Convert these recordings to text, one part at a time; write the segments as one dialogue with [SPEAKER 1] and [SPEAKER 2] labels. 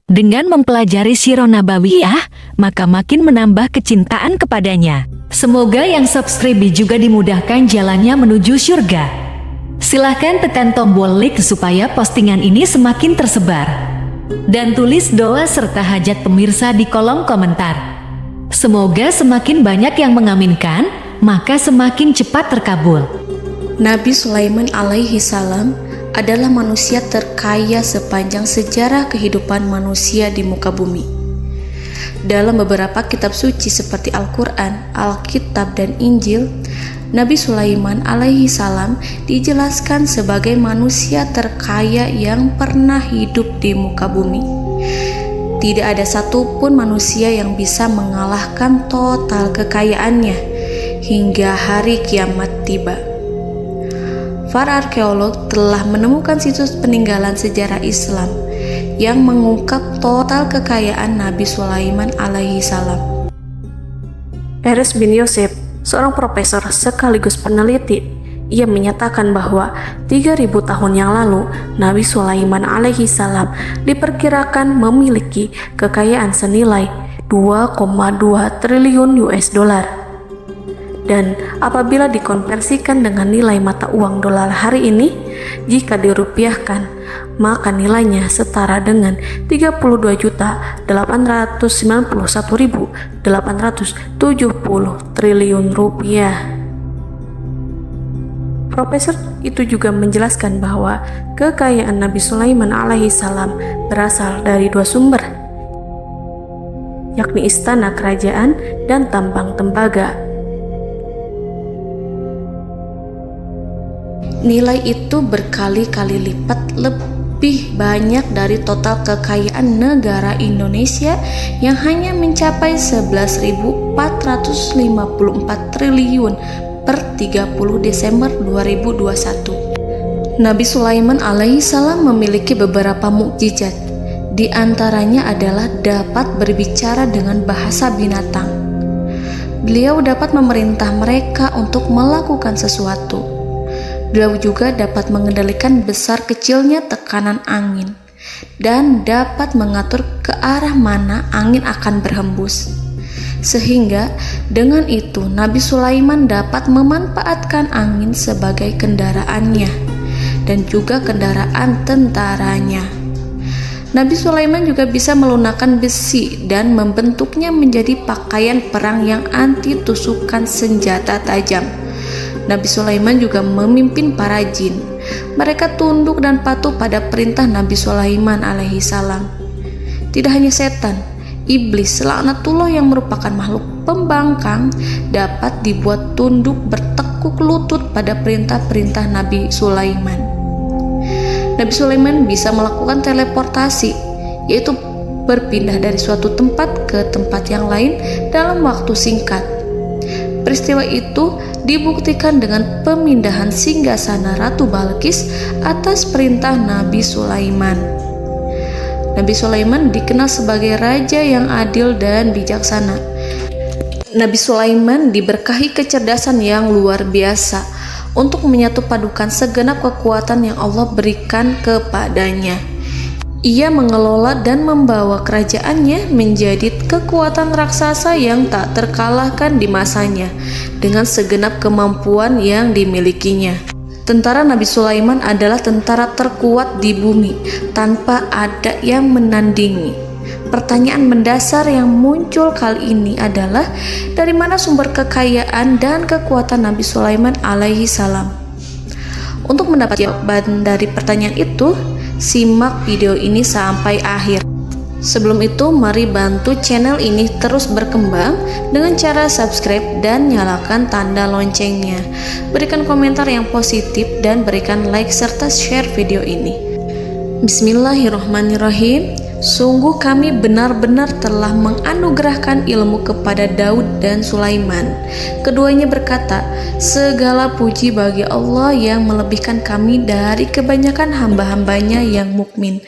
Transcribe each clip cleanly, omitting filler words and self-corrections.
[SPEAKER 1] Dengan mempelajari Sirah Nabawiyah, maka makin menambah kecintaan kepadanya. Semoga yang subscribe juga dimudahkan jalannya menuju surga. Silahkan tekan tombol like supaya postingan ini semakin tersebar. Dan tulis doa serta hajat pemirsa di kolom komentar. Semoga semakin banyak yang mengaminkan, maka semakin cepat terkabul.
[SPEAKER 2] Nabi Sulaiman alaihi salam adalah manusia terkaya sepanjang sejarah kehidupan manusia di muka bumi. Dalam beberapa kitab suci seperti Al-Quran, Alkitab, dan Injil, Nabi Sulaiman alaihi salam dijelaskan sebagai manusia terkaya yang pernah hidup di muka bumi. Tidak ada satupun manusia yang bisa mengalahkan total kekayaannya hingga hari kiamat tiba. Para arkeolog telah menemukan situs peninggalan sejarah Islam yang mengungkap total kekayaan Nabi Sulaiman alaihi salam.
[SPEAKER 3] Erez bin Yosef, seorang profesor sekaligus peneliti, ia menyatakan bahwa 3000 tahun yang lalu Nabi Sulaiman alaihi salam diperkirakan memiliki kekayaan senilai 2,2 triliun US dollar. Dan apabila dikonversikan dengan nilai mata uang dolar hari ini, jika dirupiahkan, maka nilainya setara dengan 32.891.870 triliun rupiah. Profesor itu juga menjelaskan bahwa kekayaan Nabi Sulaiman alaihi salam berasal dari dua sumber, yakni istana kerajaan dan tambang tembaga.
[SPEAKER 2] Nilai itu berkali-kali lipat lebih banyak dari total kekayaan negara Indonesia yang hanya mencapai 11.454 triliun per 30 Desember 2021. Nabi Sulaiman alaihi salam memiliki beberapa mukjizat. Di antaranya adalah dapat berbicara dengan bahasa binatang. Beliau dapat memerintah mereka untuk melakukan sesuatu. Beliau juga dapat mengendalikan besar kecilnya tekanan angin dan dapat mengatur ke arah mana angin akan berhembus. Sehingga dengan itu Nabi Sulaiman dapat memanfaatkan angin sebagai kendaraannya dan juga kendaraan tentaranya. Nabi Sulaiman juga bisa melunakkan besi dan membentuknya menjadi pakaian perang yang anti tusukan senjata tajam. Nabi Sulaiman juga memimpin para jin. Mereka tunduk dan patuh pada perintah Nabi Sulaiman alaihi salam. Tidak hanya setan, iblis laknatullah yang merupakan makhluk pembangkang dapat dibuat tunduk bertekuk lutut pada perintah-perintah Nabi Sulaiman. Nabi Sulaiman bisa melakukan teleportasi, yaitu berpindah dari suatu tempat ke tempat yang lain dalam waktu singkat. Peristiwa itu dibuktikan dengan pemindahan singgasana Ratu Balqis atas perintah Nabi Sulaiman. Nabi Sulaiman dikenal sebagai raja yang adil dan bijaksana. Nabi Sulaiman diberkahi kecerdasan yang luar biasa untuk menyatu padukan segenap kekuatan yang Allah berikan kepadanya. Ia mengelola dan membawa kerajaannya menjadi kekuatan raksasa yang tak terkalahkan di masanya dengan segenap kemampuan yang dimilikinya. Tentara Nabi Sulaiman adalah tentara terkuat di bumi tanpa ada yang menandingi. Pertanyaan mendasar yang muncul kali ini adalah dari mana sumber kekayaan dan kekuatan Nabi Sulaiman alaihi salam? Untuk mendapat jawaban dari pertanyaan itu, simak video ini sampai akhir. Sebelum itu, mari bantu channel ini terus berkembang dengan cara subscribe dan nyalakan tanda loncengnya. Berikan komentar yang positif dan berikan like serta share video ini. Bismillahirrahmanirrahim. Sungguh kami benar-benar telah menganugerahkan ilmu kepada Daud dan Sulaiman. Keduanya berkata, segala puji bagi Allah yang melebihkan kami dari kebanyakan hamba-hambanya yang mukmin.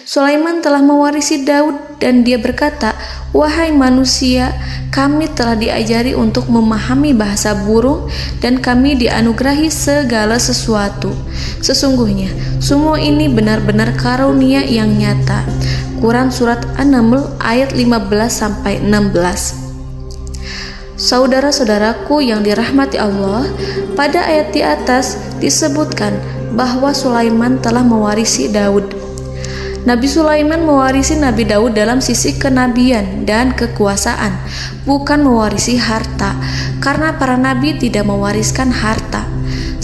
[SPEAKER 2] Sulaiman telah mewarisi Daud dan dia berkata, wahai manusia, kami telah diajari untuk memahami bahasa burung dan kami dianugerahi segala sesuatu. Sesungguhnya semua ini benar-benar karunia yang nyata. Quran surat An-Naml ayat 15-16. Saudara-saudaraku yang dirahmati Allah, pada ayat di atas disebutkan bahwa Sulaiman telah mewarisi Daud. Nabi Sulaiman mewarisi Nabi Daud dalam sisi kenabian dan kekuasaan, bukan mewarisi harta, karena para nabi tidak mewariskan harta.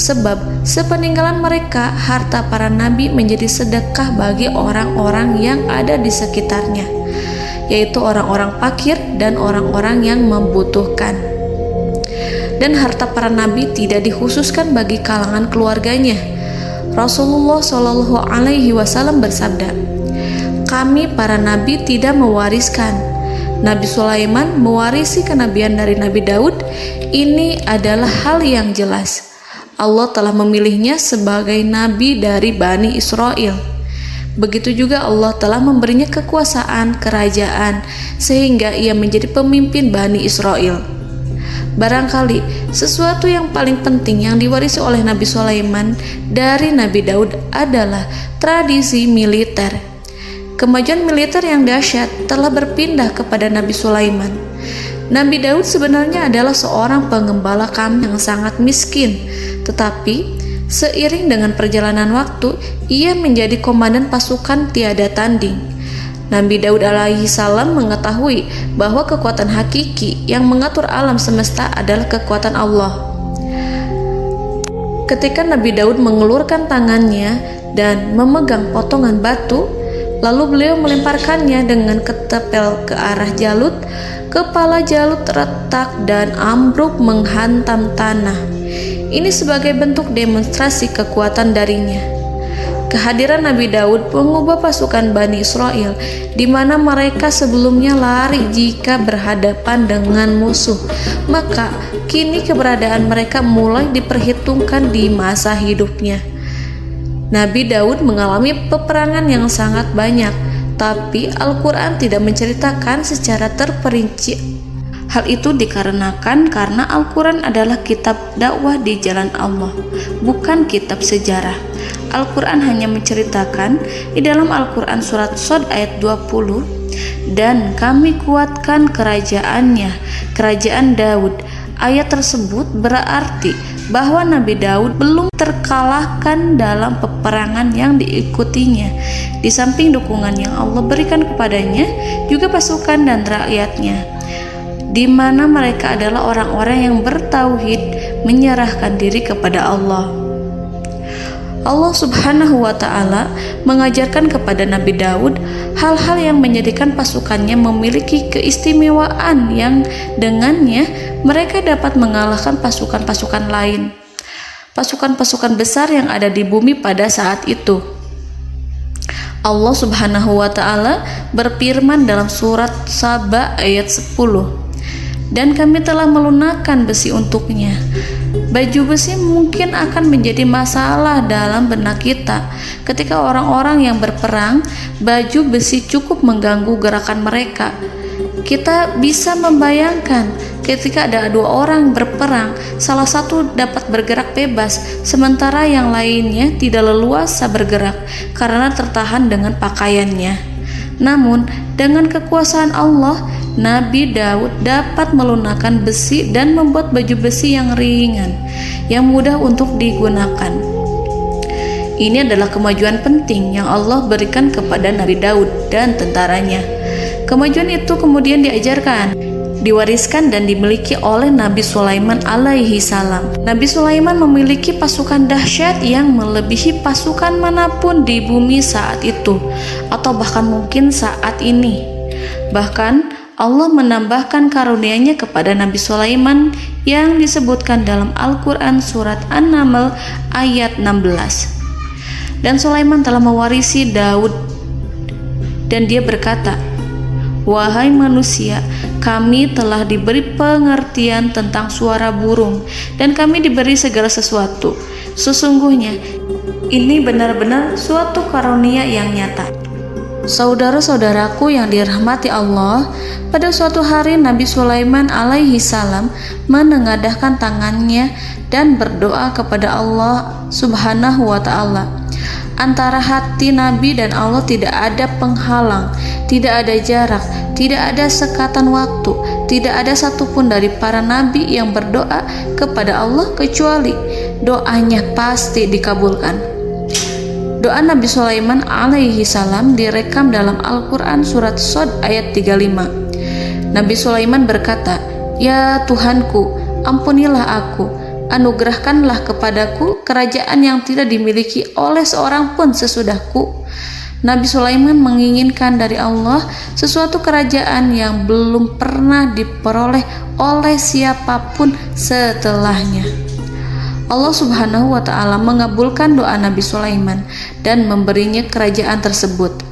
[SPEAKER 2] Sebab sepeninggalan mereka, harta para nabi menjadi sedekah bagi orang-orang yang ada di sekitarnya, yaitu orang-orang fakir dan orang-orang yang membutuhkan. Dan harta para nabi tidak dikhususkan bagi kalangan keluarganya. Rasulullah Shallallahu Alaihi Wasallam bersabda, "Kami para nabi tidak mewariskan." Nabi Sulaiman mewarisi kenabian dari Nabi Daud. Ini adalah hal yang jelas. Allah telah memilihnya sebagai nabi dari Bani Israel. Begitu juga Allah telah memberinya kekuasaan kerajaan sehingga ia menjadi pemimpin Bani Israel. Barangkali sesuatu yang paling penting yang diwarisi oleh Nabi Sulaiman dari Nabi Daud adalah tradisi militer. Kemajuan militer yang dahsyat telah berpindah kepada Nabi Sulaiman. Nabi Daud sebenarnya adalah seorang pengembala kambing yang sangat miskin, tetapi seiring dengan perjalanan waktu, ia menjadi komandan pasukan tiada tanding. Nabi Daud alaihi salam mengetahui bahwa kekuatan hakiki yang mengatur alam semesta adalah kekuatan Allah. Ketika Nabi Daud mengulurkan tangannya dan memegang potongan batu, lalu beliau melemparkannya dengan ketepel ke arah Jalut, kepala Jalut retak dan ambruk menghantam tanah. Ini sebagai bentuk demonstrasi kekuatan darinya. Kehadiran Nabi Daud mengubah pasukan Bani Israel, di mana mereka sebelumnya lari jika berhadapan dengan musuh. Maka kini keberadaan mereka mulai diperhitungkan di masa hidupnya. Nabi Daud mengalami peperangan yang sangat banyak, tapi Al-Quran tidak menceritakan secara terperinci. Hal itu dikarenakan karena Al-Quran adalah kitab dakwah di jalan Allah, bukan kitab sejarah. Al-Quran hanya menceritakan di dalam Al-Quran surat Shad ayat 20, "Dan kami kuatkan kerajaannya, kerajaan Daud." Ayat tersebut berarti bahwa Nabi Daud belum terkalahkan dalam peperangan yang diikutinya. Di samping dukungan yang Allah berikan kepadanya, juga pasukan dan rakyatnya, di mana mereka adalah orang-orang yang bertauhid, menyerahkan diri kepada Allah. Allah Subhanahu wa Ta'ala mengajarkan kepada Nabi Daud hal-hal yang menjadikan pasukannya memiliki keistimewaan yang dengannya mereka dapat mengalahkan pasukan-pasukan lain, pasukan-pasukan besar yang ada di bumi pada saat itu. Allah Subhanahu wa Ta'ala berfirman dalam surat Saba ayat 10, "Dan kami telah melunakkan besi untuknya." Baju besi mungkin akan menjadi masalah dalam benak kita. Ketika orang-orang yang berperang, baju besi cukup mengganggu gerakan mereka. Kita bisa membayangkan ketika ada dua orang berperang, salah satu dapat bergerak bebas, sementara yang lainnya tidak leluasa bergerak karena tertahan dengan pakaiannya. Namun, dengan kekuasaan Allah, Nabi Daud dapat melunakkan besi dan membuat baju besi yang ringan, yang mudah untuk digunakan. Ini adalah kemajuan penting yang Allah berikan kepada Nabi Daud dan tentaranya. Kemajuan itu kemudian diajarkan, diwariskan dan dimiliki oleh Nabi Sulaiman alaihi salam. Nabi Sulaiman memiliki pasukan dahsyat yang melebihi pasukan manapun di bumi saat itu, atau bahkan mungkin saat ini. Bahkan Allah menambahkan karunia-Nya kepada Nabi Sulaiman yang disebutkan dalam Al-Quran surat An-Naml ayat 16. Dan Sulaiman telah mewarisi Daud, dan dia berkata, "Wahai manusia, kami telah diberi pengertian tentang suara burung, dan kami diberi segala sesuatu. Sesungguhnya ini benar-benar suatu karunia yang nyata." Saudara-saudaraku yang dirahmati Allah, pada suatu hari Nabi Sulaiman alaihi salam menengadahkan tangannya dan berdoa kepada Allah Subhanahu wa ta'ala. Antara hati Nabi dan Allah tidak ada penghalang, tidak ada jarak, tidak ada sekatan waktu, tidak ada satupun dari para nabi yang berdoa kepada Allah kecuali doanya pasti dikabulkan. Doa Nabi Sulaiman alaihi salam direkam dalam Al-Quran surat Shad ayat 35. Nabi Sulaiman berkata, "Ya Tuhanku, ampunilah aku, anugerahkanlah kepadaku kerajaan yang tidak dimiliki oleh seorang pun sesudahku." Nabi Sulaiman menginginkan dari Allah sesuatu kerajaan yang belum pernah diperoleh oleh siapapun setelahnya. Allah Subhanahu wa ta'ala mengabulkan doa Nabi Sulaiman dan memberinya kerajaan tersebut.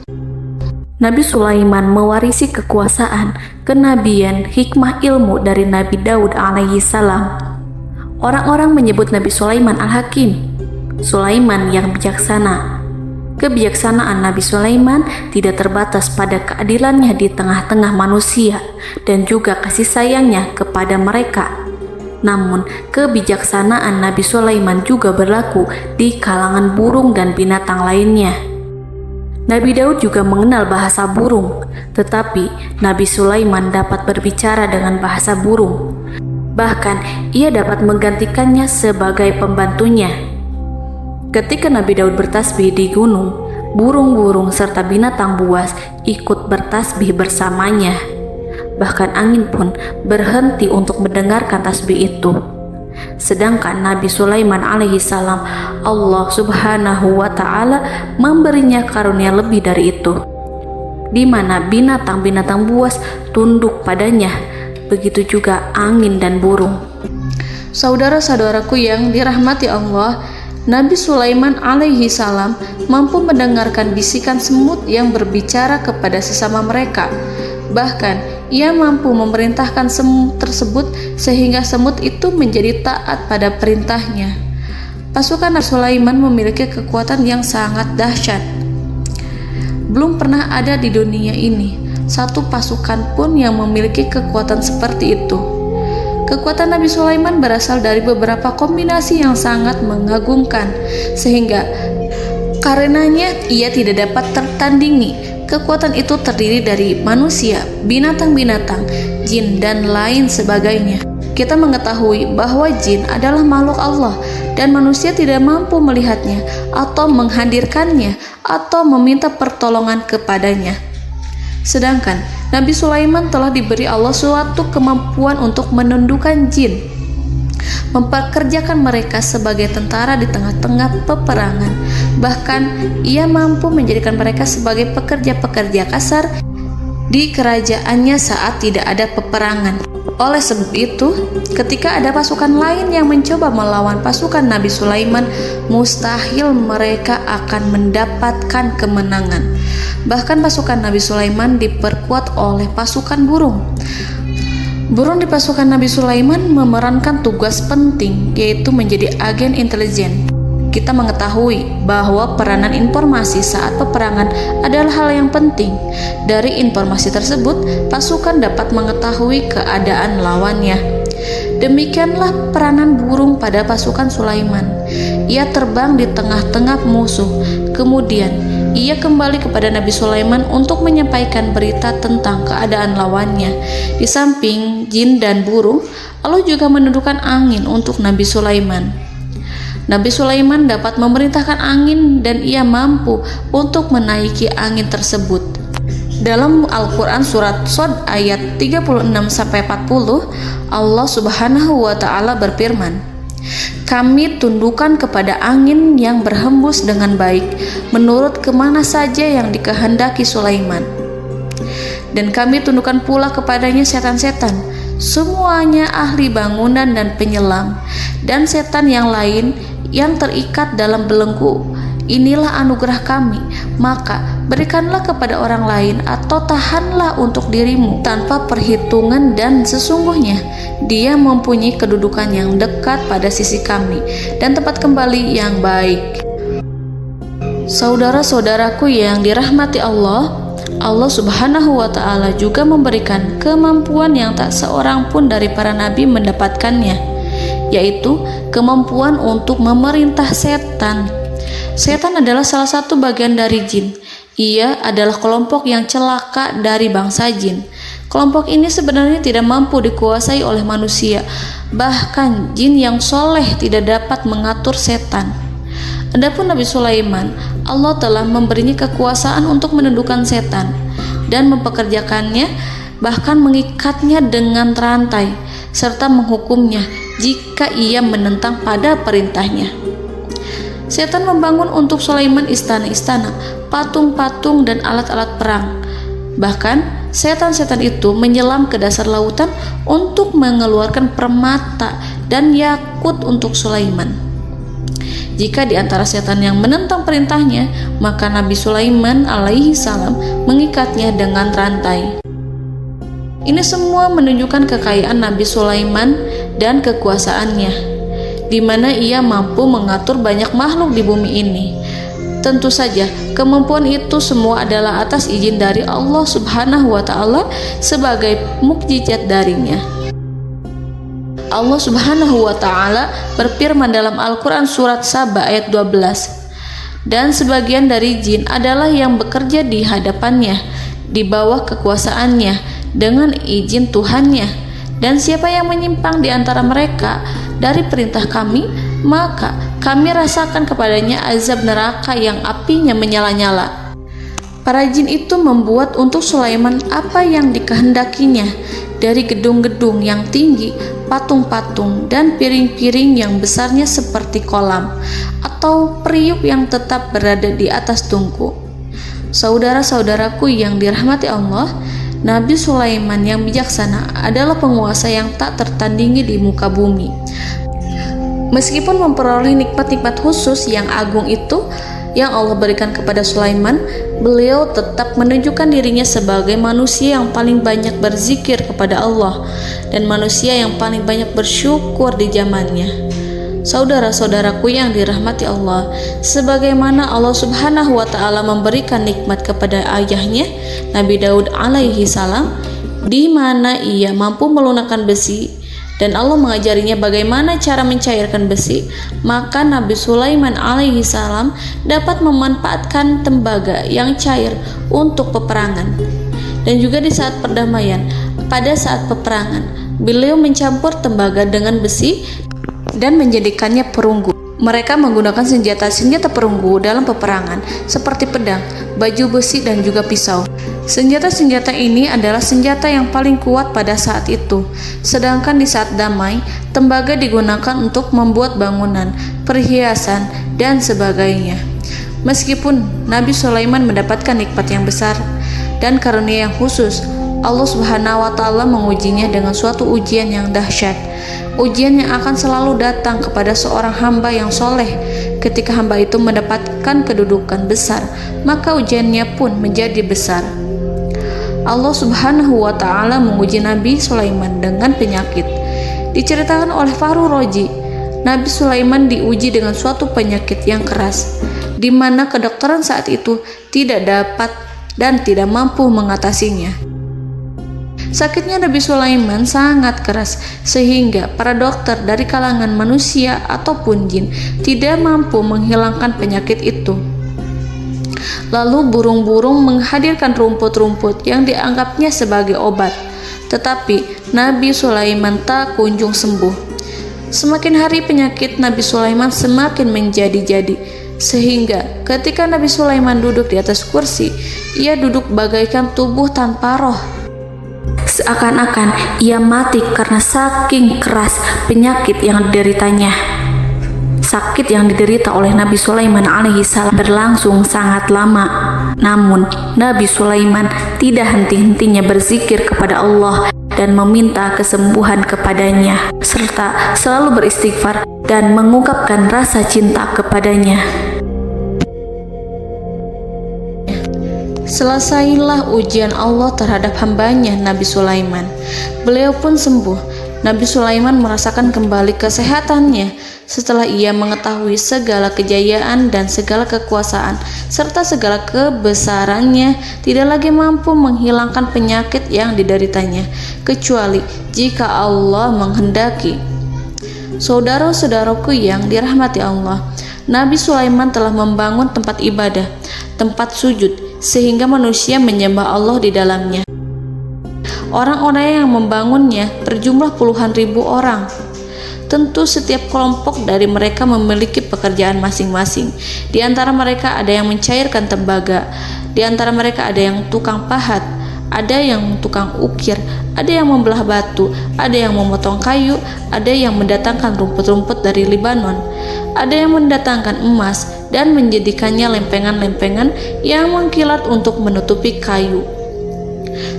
[SPEAKER 3] Nabi Sulaiman mewarisi kekuasaan, kenabian, hikmah ilmu dari Nabi Daud alaihi salam. Orang-orang menyebut Nabi Sulaiman Al-Hakim, Sulaiman yang bijaksana. Kebijaksanaan Nabi Sulaiman tidak terbatas pada keadilannya di tengah-tengah manusia dan juga kasih sayangnya kepada mereka. Namun, kebijaksanaan Nabi Sulaiman juga berlaku di kalangan burung dan binatang lainnya. Nabi Daud juga mengenal bahasa burung, tetapi Nabi Sulaiman dapat berbicara dengan bahasa burung. Bahkan, ia dapat menggantikannya sebagai pembantunya. Ketika Nabi Daud bertasbih di gunung, burung-burung serta binatang buas ikut bertasbih bersamanya. Bahkan angin pun berhenti untuk mendengarkan tasbih itu. Sedangkan Nabi Sulaiman alaihi salam, Allah Subhanahu wa ta'ala memberinya karunia lebih dari itu, di mana binatang-binatang buas tunduk padanya, begitu juga angin dan burung.
[SPEAKER 2] Saudara-saudaraku yang dirahmati Allah, Nabi Sulaiman alaihi salam mampu mendengarkan bisikan semut yang berbicara kepada sesama mereka. Bahkan ia mampu memerintahkan semut tersebut sehingga semut itu menjadi taat pada perintahnya. Pasukan Nabi Sulaiman memiliki kekuatan yang sangat dahsyat. Belum pernah ada di dunia ini satu pasukan pun yang memiliki kekuatan seperti itu. Kekuatan Nabi Sulaiman berasal dari beberapa kombinasi yang sangat mengagumkan, sehingga karenanya ia tidak dapat tertandingi. Kekuatan itu terdiri dari manusia, binatang-binatang, jin, dan lain sebagainya. Kita mengetahui bahwa jin adalah makhluk Allah dan manusia tidak mampu melihatnya atau menghadirkannya atau meminta pertolongan kepadanya. Sedangkan Nabi Sulaiman telah diberi Allah suatu kemampuan untuk menundukkan jin, mempekerjakan mereka sebagai tentara di tengah-tengah peperangan. Bahkan ia mampu menjadikan mereka sebagai pekerja-pekerja kasar di kerajaannya saat tidak ada peperangan. Oleh sebab itu, ketika ada pasukan lain yang mencoba melawan pasukan Nabi Sulaiman, mustahil mereka akan mendapatkan kemenangan. Bahkan pasukan Nabi Sulaiman diperkuat oleh pasukan burung. Burung di pasukan Nabi Sulaiman memerankan tugas penting, yaitu menjadi agen intelijen. Kita mengetahui bahwa peranan informasi saat peperangan adalah hal yang penting. Dari informasi tersebut, pasukan dapat mengetahui keadaan lawannya. Demikianlah peranan burung pada pasukan Sulaiman. Ia terbang di tengah-tengah musuh. Kemudian, ia kembali kepada Nabi Sulaiman untuk menyampaikan berita tentang keadaan lawannya. Di samping jin dan burung, Allah juga menundukkan angin untuk Nabi Sulaiman. Nabi Sulaiman dapat memerintahkan angin dan ia mampu untuk menaiki angin tersebut. Dalam Al-Quran surat Shad ayat 36-40, Allah Subhanahu wa ta'ala berfirman, "Kami tundukkan kepada angin yang berhembus dengan baik menurut kemana saja yang dikehendaki Sulaiman. Dan kami tundukkan pula kepadanya setan-setan, semuanya ahli bangunan dan penyelam, dan setan yang lain yang terikat dalam belenggu. Inilah anugerah kami, maka berikanlah kepada orang lain atau tahanlah untuk dirimu tanpa perhitungan, dan sesungguhnya dia mempunyai kedudukan yang dekat pada sisi kami dan tempat kembali yang baik." Saudara-saudaraku yang dirahmati Allah, Allah Subhanahu wa Ta'ala juga memberikan kemampuan yang tak seorang pun dari para nabi mendapatkannya, yaitu kemampuan untuk memerintah setan. Setan adalah salah satu bagian dari jin. Ia adalah kelompok yang celaka dari bangsa jin. Kelompok ini sebenarnya tidak mampu dikuasai oleh manusia. Bahkan jin yang soleh tidak dapat mengatur setan. Adapun Nabi Sulaiman, Allah telah memberinya kekuasaan untuk menundukkan setan dan mempekerjakannya, bahkan mengikatnya dengan rantai serta menghukumnya jika ia menentang pada perintahnya. Setan membangun untuk Sulaiman istana-istana, patung-patung dan alat-alat perang. Bahkan setan-setan itu menyelam ke dasar lautan untuk mengeluarkan permata dan yakut untuk Sulaiman. Jika di antara setan yang menentang perintahnya, maka Nabi Sulaiman alaihi salam mengikatnya dengan rantai. Ini semua menunjukkan kekayaan Nabi Sulaiman dan kekuasaannya, di mana ia mampu mengatur banyak makhluk di bumi ini. Tentu saja, kemampuan itu semua adalah atas izin dari Allah Subhanahu wa Ta'ala sebagai mukjizat darinya. Allah Subhanahu wa Ta'ala berfirman dalam Al-Quran surat Saba ayat 12, dan sebagian dari jin adalah yang bekerja di hadapannya di bawah kekuasaannya dengan izin Tuhannya, dan siapa yang menyimpang di antara mereka dari perintah kami, maka kami rasakan kepadanya azab neraka yang apinya menyala-nyala. Para jin itu membuat untuk Sulaiman apa yang dikehendakinya, dari gedung-gedung yang tinggi, patung-patung, dan piring-piring yang besarnya seperti kolam, atau periuk yang tetap berada di atas tungku. Saudara-saudaraku yang dirahmati Allah, Nabi Sulaiman yang bijaksana adalah penguasa yang tak tertandingi di muka bumi. Meskipun memperoleh nikmat-nikmat khusus yang agung itu yang Allah berikan kepada Sulaiman, beliau tetap menunjukkan dirinya sebagai manusia yang paling banyak berzikir kepada Allah dan manusia yang paling banyak bersyukur di zamannya. Saudara-saudaraku yang dirahmati Allah, sebagaimana Allah Subhanahu wa Ta'ala memberikan nikmat kepada ayahnya Nabi Daud alaihi salam, di mana ia mampu melunakkan besi dan Allah mengajarinya bagaimana cara mencairkan besi, maka Nabi Sulaiman alaihi salam dapat memanfaatkan tembaga yang cair untuk peperangan. Dan juga di saat perdamaian, pada saat peperangan, beliau mencampur tembaga dengan besi dan menjadikannya perunggu. Mereka menggunakan senjata-senjata perunggu dalam peperangan seperti pedang, baju besi, dan juga pisau. Senjata-senjata ini adalah senjata yang paling kuat pada saat itu. Sedangkan di saat damai, tembaga digunakan untuk membuat bangunan, perhiasan, dan sebagainya. Meskipun Nabi Sulaiman mendapatkan nikmat yang besar dan karunia yang khusus, Allah Subhanahu wa Ta'ala mengujinya dengan suatu ujian yang dahsyat. Ujian yang akan selalu datang kepada seorang hamba yang soleh. Ketika hamba itu mendapatkan kedudukan besar, maka ujiannya pun menjadi besar. Allah Subhanahu wa Ta'ala menguji Nabi Sulaiman dengan penyakit. Diceritakan oleh Fahru Roji, Nabi Sulaiman diuji dengan suatu penyakit yang keras, di mana kedokteran saat itu tidak dapat dan tidak mampu mengatasinya. Sakitnya Nabi Sulaiman sangat keras sehingga para dokter dari kalangan manusia ataupun jin tidak mampu menghilangkan penyakit itu. Lalu burung-burung menghadirkan rumput-rumput yang dianggapnya sebagai obat, tetapi Nabi Sulaiman tak kunjung sembuh. Semakin hari penyakit Nabi Sulaiman semakin menjadi-jadi, sehingga ketika Nabi Sulaiman duduk di atas kursi, ia duduk bagaikan tubuh tanpa roh.
[SPEAKER 3] Seakan-akan ia mati karena saking keras penyakit yang dideritanya. Sakit yang diderita oleh Nabi Sulaiman alaihi salam berlangsung sangat lama. Namun Nabi Sulaiman tidak henti-hentinya berzikir kepada Allah dan meminta kesembuhan kepadanya, serta selalu beristighfar dan mengungkapkan rasa cinta kepadanya.
[SPEAKER 2] Selesailah ujian Allah terhadap hambanya Nabi Sulaiman. Beliau pun sembuh Nabi Sulaiman merasakan kembali kesehatannya setelah ia mengetahui segala kejayaan dan segala kekuasaan serta segala kebesarannya tidak lagi mampu menghilangkan penyakit yang dideritanya kecuali jika Allah menghendaki. Saudara-saudaraku yang dirahmati Allah, Nabi Sulaiman telah membangun tempat ibadah, tempat sujud, sehingga manusia menyembah Allah di dalamnya. Orang-orang yang membangunnya berjumlah puluhan ribu orang. Tentu setiap kelompok dari mereka memiliki pekerjaan masing-masing. Di antara mereka ada yang mencairkan tembaga, di antara mereka ada yang tukang pahat, ada yang tukang ukir, ada yang membelah batu, ada yang memotong kayu, ada yang mendatangkan rumput-rumput dari Libanon, ada yang mendatangkan emas dan menjadikannya lempengan-lempengan yang mengkilat untuk menutupi kayu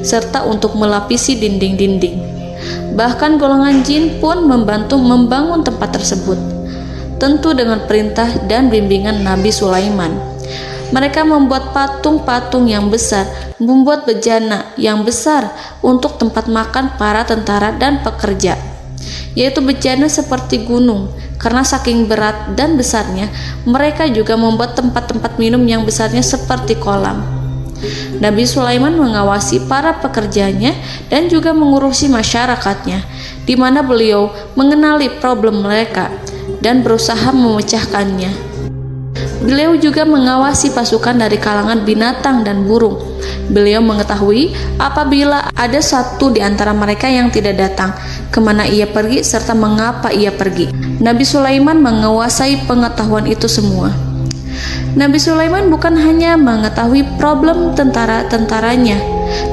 [SPEAKER 2] serta untuk melapisi dinding-dinding. Bahkan golongan jin pun membantu membangun tempat tersebut, tentu dengan perintah dan bimbingan Nabi Sulaiman. Mereka membuat patung-patung yang besar, membuat bejana yang besar untuk tempat makan para tentara dan pekerja, yaitu bejana seperti gunung. Karena saking berat dan besarnya, mereka juga membuat tempat-tempat minum yang besarnya seperti kolam. Nabi Sulaiman mengawasi para pekerjanya dan juga mengurusi masyarakatnya, di mana beliau mengenali problem mereka dan berusaha memecahkannya. Beliau juga mengawasi pasukan dari kalangan binatang dan burung. Beliau mengetahui apabila ada satu di antara mereka yang tidak datang, kemana ia pergi serta mengapa ia pergi. Nabi Sulaiman menguasai pengetahuan itu semua. Nabi Sulaiman bukan hanya mengetahui problem tentara-tentaranya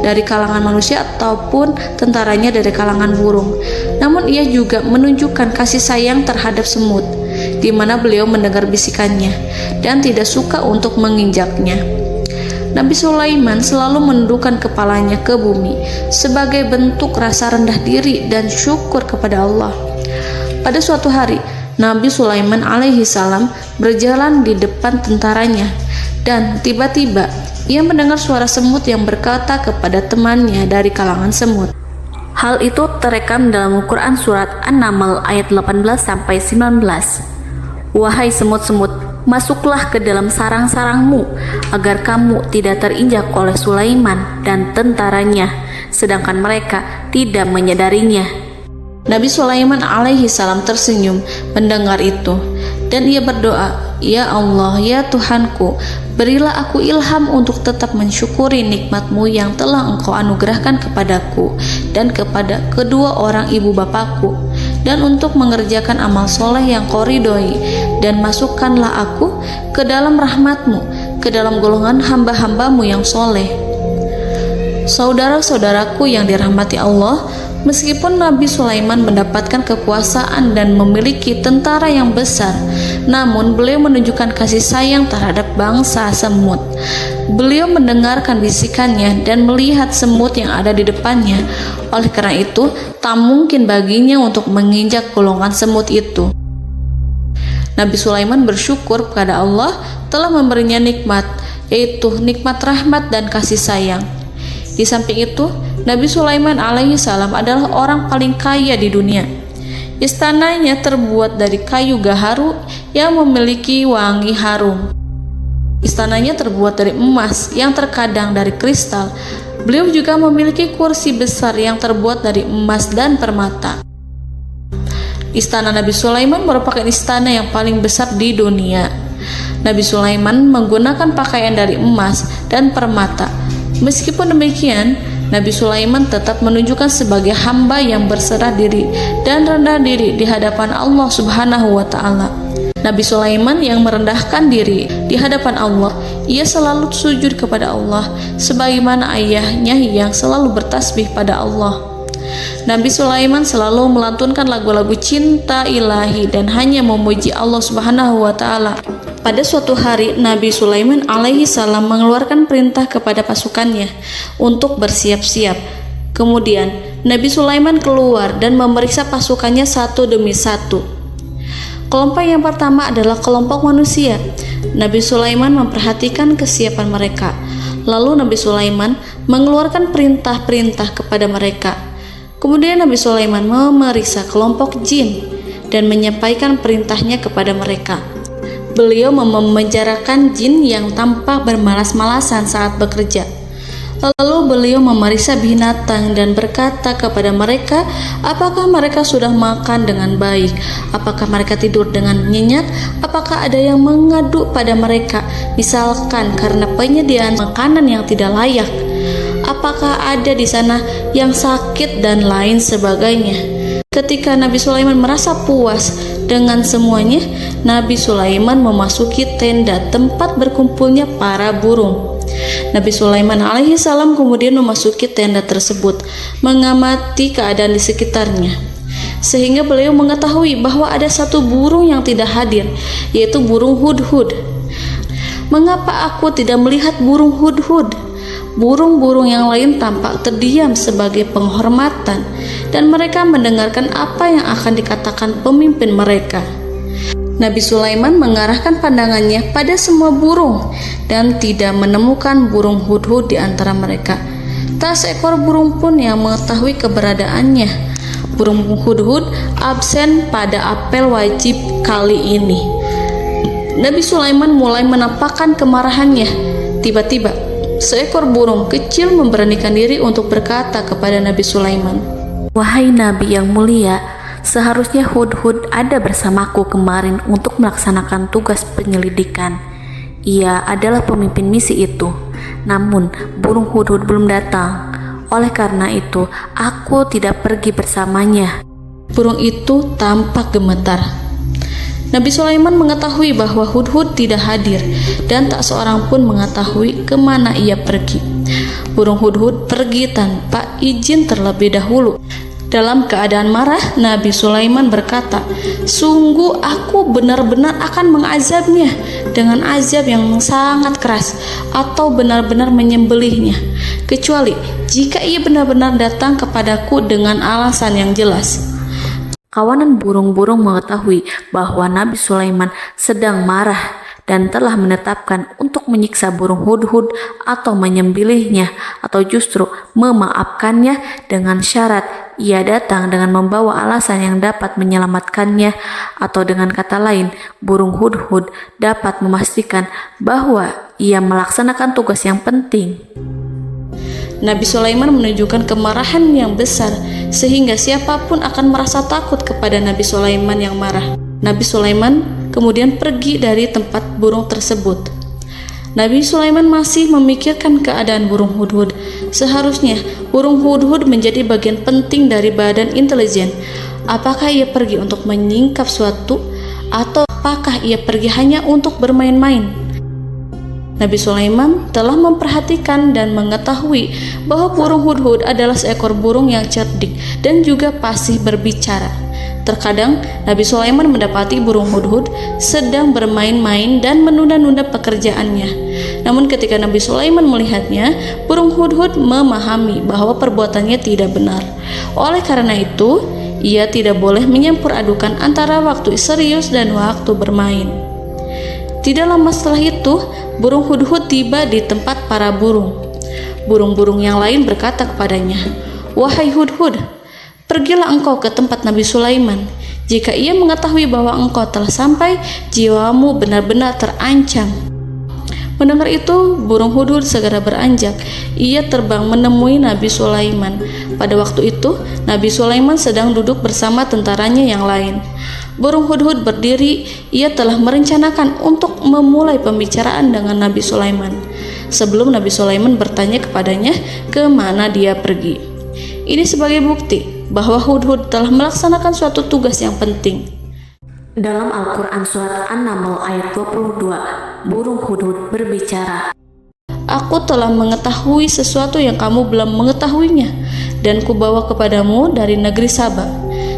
[SPEAKER 2] dari kalangan manusia ataupun tentaranya dari kalangan burung, namun ia juga menunjukkan kasih sayang terhadap semut, di mana beliau mendengar bisikannya dan tidak suka untuk menginjaknya. Nabi Sulaiman selalu menundukkan kepalanya ke bumi sebagai bentuk rasa rendah diri dan syukur kepada Allah. Pada suatu hari, Nabi Sulaiman alaihi salam berjalan di depan tentaranya dan tiba-tiba ia mendengar suara semut yang berkata kepada temannya dari kalangan semut.
[SPEAKER 3] Hal itu terekam dalam Al-Quran surat An-Naml ayat 18-19. Wahai semut-semut, masuklah ke dalam sarang-sarangmu agar kamu tidak terinjak oleh Sulaiman dan tentaranya, sedangkan mereka tidak menyadarinya.
[SPEAKER 2] Nabi Sulaiman alaihi salam tersenyum mendengar itu dan ia berdoa, "Ya Allah, ya Tuhanku, berilah aku ilham untuk tetap mensyukuri nikmat-Mu yang telah Engkau anugerahkan kepadaku dan kepada kedua orang ibu bapakku, dan untuk mengerjakan amal soleh yang Kau ridhoi, dan masukkanlah aku ke dalam rahmat-Mu, ke dalam golongan hamba-hamba-Mu yang soleh." Saudara-saudaraku yang dirahmati Allah, meskipun Nabi Sulaiman mendapatkan kekuasaan dan memiliki tentara yang besar, namun beliau menunjukkan kasih sayang terhadap bangsa semut. Beliau mendengarkan bisikannya dan melihat semut yang ada di depannya. Oleh karena itu, tak mungkin baginya untuk menginjak golongan semut itu. Nabi Sulaiman bersyukur kepada Allah telah memberinya nikmat, yaitu nikmat rahmat dan kasih sayang. Di samping itu, Nabi Sulaiman alaihi salam adalah orang paling kaya di dunia. Istananya terbuat dari kayu gaharu yang memiliki wangi harum. Istananya terbuat dari emas yang terkadang dari kristal. Beliau juga memiliki kursi besar yang terbuat dari emas dan permata. Istana Nabi Sulaiman merupakan istana yang paling besar di dunia. Nabi Sulaiman menggunakan pakaian dari emas dan permata. Meskipun demikian, Nabi Sulaiman tetap menunjukkan sebagai hamba yang berserah diri dan rendah diri di hadapan Allah Subhanahu wa Ta'ala. Nabi Sulaiman yang merendahkan diri di hadapan Allah, ia selalu sujud kepada Allah, sebagaimana ayahnya yang selalu bertasbih pada Allah. Nabi Sulaiman selalu melantunkan lagu-lagu cinta ilahi dan hanya memuji Allah Subhanahu wa Ta'ala. Pada suatu hari, Nabi Sulaiman alaihi salam mengeluarkan perintah kepada pasukannya untuk bersiap-siap. Kemudian, Nabi Sulaiman keluar dan memeriksa pasukannya satu demi satu. Kelompok yang pertama adalah kelompok manusia. Nabi Sulaiman memperhatikan kesiapan mereka. Lalu Nabi Sulaiman mengeluarkan perintah-perintah kepada mereka. Kemudian Nabi Sulaiman memeriksa kelompok jin dan menyampaikan perintahnya kepada mereka. Beliau memenjarakan jin yang tampak bermalas-malasan saat bekerja. Lalu beliau memeriksa binatang dan berkata kepada mereka, apakah mereka sudah makan dengan baik? Apakah mereka tidur dengan nyenyak? Apakah ada yang mengadu pada mereka, misalkan karena penyediaan makanan yang tidak layak? Apakah ada di sana yang sakit dan lain sebagainya? Ketika Nabi Sulaiman merasa puas dengan semuanya, Nabi Sulaiman memasuki tenda tempat berkumpulnya para burung. Nabi Sulaiman alaihissalam kemudian memasuki tenda tersebut, mengamati keadaan di sekitarnya, sehingga beliau mengetahui bahwa ada satu burung yang tidak hadir, yaitu burung hudhud. Mengapa aku tidak melihat burung hudhud? Burung-burung yang lain tampak terdiam sebagai penghormatan, dan mereka mendengarkan apa yang akan dikatakan pemimpin mereka. Nabi Sulaiman mengarahkan pandangannya pada semua burung dan tidak menemukan burung hudhud di antara mereka. Tak seekor burung pun yang mengetahui keberadaannya. Burung hudhud absen pada apel wajib kali ini. Nabi Sulaiman mulai menampakkan kemarahannya. Tiba-tiba, seekor burung kecil memberanikan diri untuk berkata kepada Nabi Sulaiman,
[SPEAKER 3] Wahai Nabi yang mulia, seharusnya Hudhud ada bersamaku kemarin untuk melaksanakan tugas penyelidikan. Ia adalah pemimpin misi itu. Namun, burung Hudhud belum datang. Oleh karena itu, aku tidak pergi bersamanya.
[SPEAKER 2] Burung itu tampak gemetar. Nabi Sulaiman mengetahui bahwa Hudhud tidak hadir dan tak seorang pun mengetahui kemana ia pergi. Burung hudhud pergi tanpa izin terlebih dahulu. Dalam keadaan marah, Nabi Sulaiman berkata, "Sungguh aku benar-benar akan mengazabnya dengan azab yang sangat keras atau benar-benar menyembelihnya, kecuali jika ia benar-benar datang kepadaku dengan alasan yang jelas."
[SPEAKER 3] Kawanan burung-burung mengetahui bahwa Nabi Sulaiman sedang marah dan telah menetapkan untuk menyiksa burung hudhud atau menyembelihnya atau justru memaafkannya dengan syarat ia datang dengan membawa alasan yang dapat menyelamatkannya, atau dengan kata lain, burung hudhud dapat memastikan bahwa ia melaksanakan tugas yang penting.
[SPEAKER 2] Nabi Sulaiman menunjukkan kemarahan yang besar sehingga siapapun akan merasa takut kepada Nabi Sulaiman yang marah. Nabi Sulaiman kemudian pergi dari tempat burung tersebut. Nabi Sulaiman masih memikirkan keadaan burung hudhud. Seharusnya burung hudhud menjadi bagian penting dari badan intelijen. Apakah ia pergi untuk menyingkap suatu, atau apakah ia pergi hanya untuk bermain-main? Nabi Sulaiman telah memperhatikan dan mengetahui bahwa burung hudhud adalah seekor burung yang cerdik dan juga fasih berbicara. Terkadang Nabi Sulaiman mendapati burung hudhud sedang bermain-main dan menunda-nunda pekerjaannya. Namun ketika Nabi Sulaiman melihatnya, burung hudhud memahami bahwa perbuatannya tidak benar. Oleh karena itu, ia tidak boleh menyampur adukan antara waktu serius dan waktu bermain. Tidak lama setelah itu, burung hudhud tiba di tempat para burung. Burung-burung yang lain berkata kepadanya, "Wahai hudhud, pergilah engkau ke tempat Nabi Sulaiman. Jika ia mengetahui bahwa engkau telah sampai, jiwamu benar-benar terancam." Mendengar itu, burung hudhud segera beranjak. Ia terbang menemui Nabi Sulaiman. Pada waktu itu, Nabi Sulaiman sedang duduk bersama tentaranya yang lain. Burung hudhud berdiri. Ia telah merencanakan untuk memulai pembicaraan dengan Nabi Sulaiman sebelum Nabi Sulaiman bertanya kepadanya kemana dia pergi. Ini sebagai bukti bahwa hudhud telah melaksanakan suatu tugas yang penting.
[SPEAKER 3] Dalam Al-Quran Surat An-Naml ayat 22, burung hudhud berbicara,
[SPEAKER 2] "Aku telah mengetahui sesuatu yang kamu belum mengetahuinya, dan kubawa kepadamu dari negeri Saba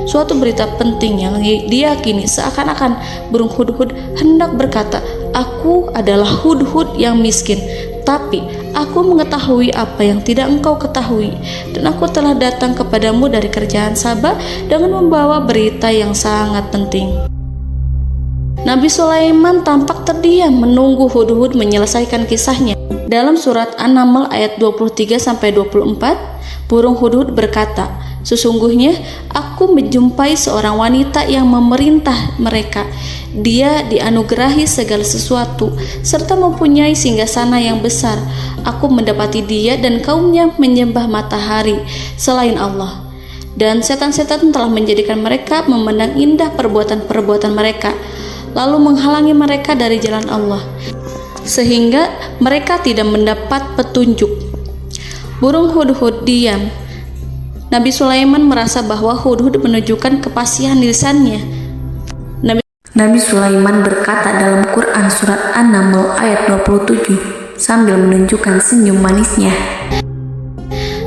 [SPEAKER 2] suatu berita penting yang diyakini seakan-akan burung hudhud hendak berkata, 'Aku adalah hudhud yang miskin, tapi aku mengetahui apa yang tidak engkau ketahui, dan aku telah datang kepadamu dari kerajaan Saba dengan membawa berita yang sangat penting.'" Nabi Sulaiman tampak terdiam menunggu hudhud menyelesaikan kisahnya. Dalam surat An-Naml ayat 23-24, burung hudhud berkata, Sesungguhnya aku menjumpai seorang wanita yang memerintah mereka. Dia dianugerahi segala sesuatu serta mempunyai singgasana yang besar. Aku mendapati dia dan kaumnya menyembah matahari selain Allah. Dan setan-setan telah menjadikan mereka memandang indah perbuatan-perbuatan mereka, lalu menghalangi mereka dari jalan Allah, sehingga mereka tidak mendapat petunjuk. Burung hudhud diam. Nabi Sulaiman merasa bahwa hudhud menunjukkan kepasihan lisannya.
[SPEAKER 3] Nabi Sulaiman berkata dalam Quran surat An-Naml ayat 27 sambil menunjukkan senyum manisnya.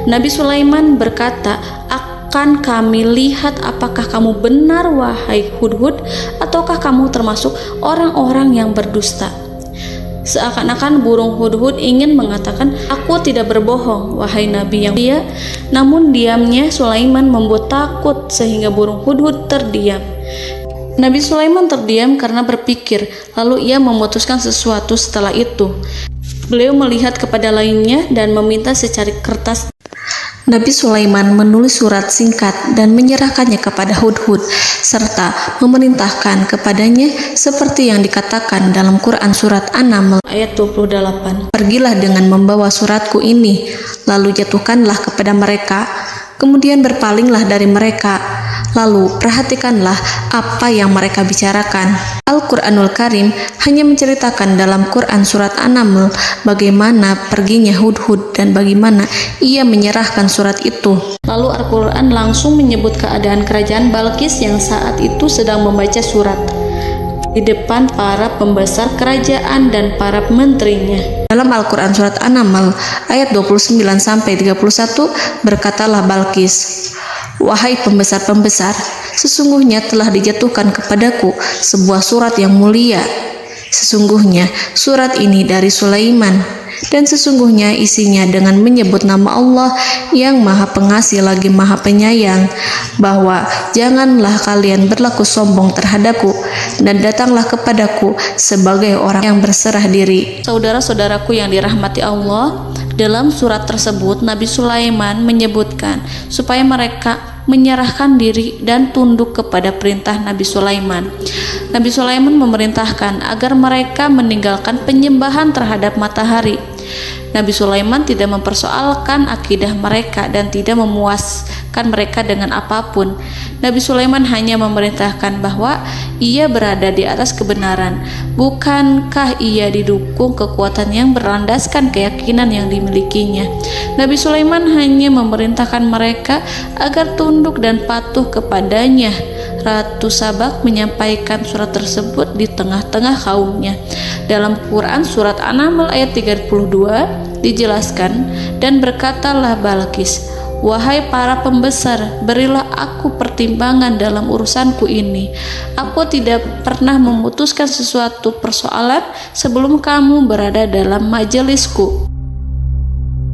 [SPEAKER 2] Nabi Sulaiman berkata, "Akan kami lihat apakah kamu benar wahai hudhud, ataukah kamu termasuk orang-orang yang berdusta." Seakan-akan burung hudhud ingin mengatakan, "Aku tidak berbohong, wahai Nabi yang mulia." Namun diamnya Sulaiman membuat takut sehingga burung hudhud terdiam. Nabi Sulaiman terdiam karena berpikir, lalu ia memutuskan sesuatu setelah itu. Beliau melihat kepada lainnya dan meminta secari kertas.
[SPEAKER 3] Nabi Sulaiman menulis surat singkat dan menyerahkannya kepada Hudhud serta memerintahkan kepadanya seperti yang dikatakan dalam Quran surat An-Naml
[SPEAKER 2] ayat 28.
[SPEAKER 3] "Pergilah dengan membawa suratku ini, lalu jatuhkanlah kepada mereka, kemudian berpalinglah dari mereka, lalu perhatikanlah apa yang mereka bicarakan." Al-Quranul Karim hanya menceritakan dalam Quran surat An-Naml bagaimana perginya Hudhud dan bagaimana ia menyerahkan surat itu.
[SPEAKER 2] Lalu Al-Quran langsung menyebut keadaan kerajaan Balqis yang saat itu sedang membaca surat di depan para pembesar kerajaan dan para menterinya.
[SPEAKER 3] Dalam Al-Quran surat An-Naml ayat 29-31 berkatalah Balqis, "Wahai pembesar-pembesar, sesungguhnya telah dijatuhkan kepadaku sebuah surat yang mulia. Sesungguhnya surat ini dari Sulaiman, dan sesungguhnya isinya dengan menyebut nama Allah yang Maha Pengasih lagi Maha Penyayang, bahwa janganlah kalian berlaku sombong terhadapku, dan datanglah kepadaku sebagai orang yang berserah diri."
[SPEAKER 2] Saudara-saudaraku yang dirahmati Allah, dalam surat tersebut Nabi Sulaiman menyebutkan supaya mereka menyerahkan diri dan tunduk kepada perintah Nabi Sulaiman. Nabi Sulaiman memerintahkan agar mereka meninggalkan penyembahan terhadap matahari. Nabi Sulaiman tidak mempersoalkan akidah mereka dan tidak memuaskan mereka dengan apapun. Nabi Sulaiman hanya memerintahkan bahwa ia berada di atas kebenaran. Bukankah ia didukung kekuatan yang berlandaskan keyakinan yang dimilikinya? Nabi Sulaiman hanya memerintahkan mereka agar tunduk dan patuh kepadanya. Ratu Sabak menyampaikan surat tersebut di tengah-tengah kaumnya. Dalam Quran surat An-Naml ayat 32 dijelaskan, "Dan berkatalah Balqis, wahai para pembesar, berilah aku pertimbangan dalam urusanku ini. Aku tidak pernah memutuskan sesuatu persoalan sebelum kamu berada dalam majelisku."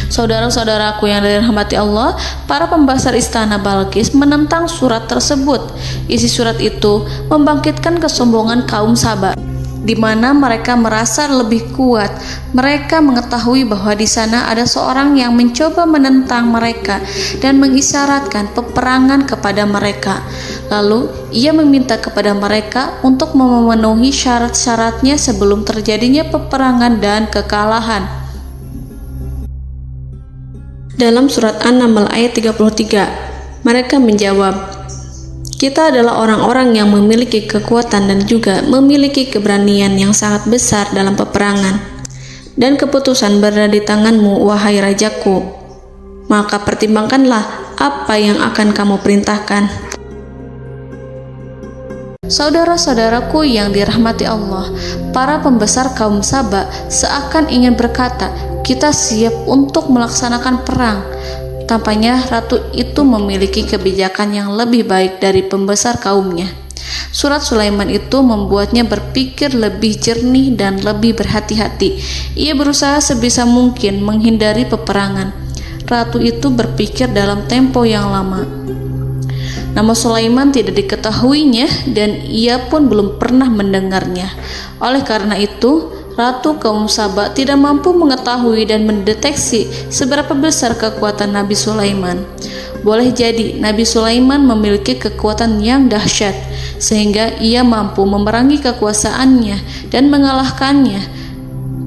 [SPEAKER 2] Saudara-saudaraku yang dirahmati Allah, para pembesar istana Balqis menentang surat tersebut. Isi surat itu membangkitkan kesombongan kaum Sabak, di mana mereka merasa lebih kuat. Mereka mengetahui bahwa di sana ada seorang yang mencoba menentang mereka dan mengisyaratkan peperangan kepada mereka. Lalu ia meminta kepada mereka untuk memenuhi syarat-syaratnya sebelum terjadinya peperangan dan kekalahan.
[SPEAKER 3] Dalam surat An-Naml ayat 33, mereka menjawab, "Kita adalah orang-orang yang memiliki kekuatan dan juga memiliki keberanian yang sangat besar dalam peperangan. Dan keputusan berada di tanganmu, wahai rajaku. Maka pertimbangkanlah apa yang akan kamu perintahkan."
[SPEAKER 2] Saudara-saudaraku yang dirahmati Allah, para pembesar kaum Sabak seakan ingin berkata, "Kita siap untuk melaksanakan perang." Tampaknya ratu itu memiliki kebijakan yang lebih baik dari pembesar kaumnya. Surat Sulaiman itu membuatnya berpikir lebih jernih dan lebih berhati-hati. Ia berusaha sebisa mungkin menghindari peperangan. Ratu itu berpikir dalam tempo yang lama. Nama Sulaiman tidak diketahuinya dan ia pun belum pernah mendengarnya. Oleh karena itu, Ratu kaum Sabak tidak mampu mengetahui dan mendeteksi seberapa besar kekuatan Nabi Sulaiman. boleh jadi Nabi Sulaiman memiliki kekuatan yang dahsyat sehingga ia mampu memerangi kekuasaannya dan mengalahkannya.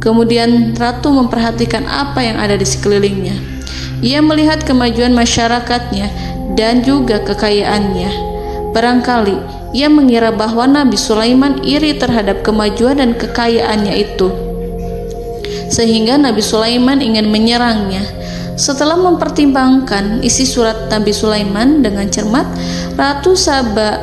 [SPEAKER 2] Kemudian ratu memperhatikan apa yang ada di sekelilingnya. Ia melihat kemajuan masyarakatnya dan juga kekayaannya. Barangkali ia mengira bahwa Nabi Sulaiman iri terhadap kemajuan dan kekayaannya itu, sehingga Nabi Sulaiman ingin menyerangnya. Setelah mempertimbangkan isi surat Nabi Sulaiman dengan cermat, Ratu Saba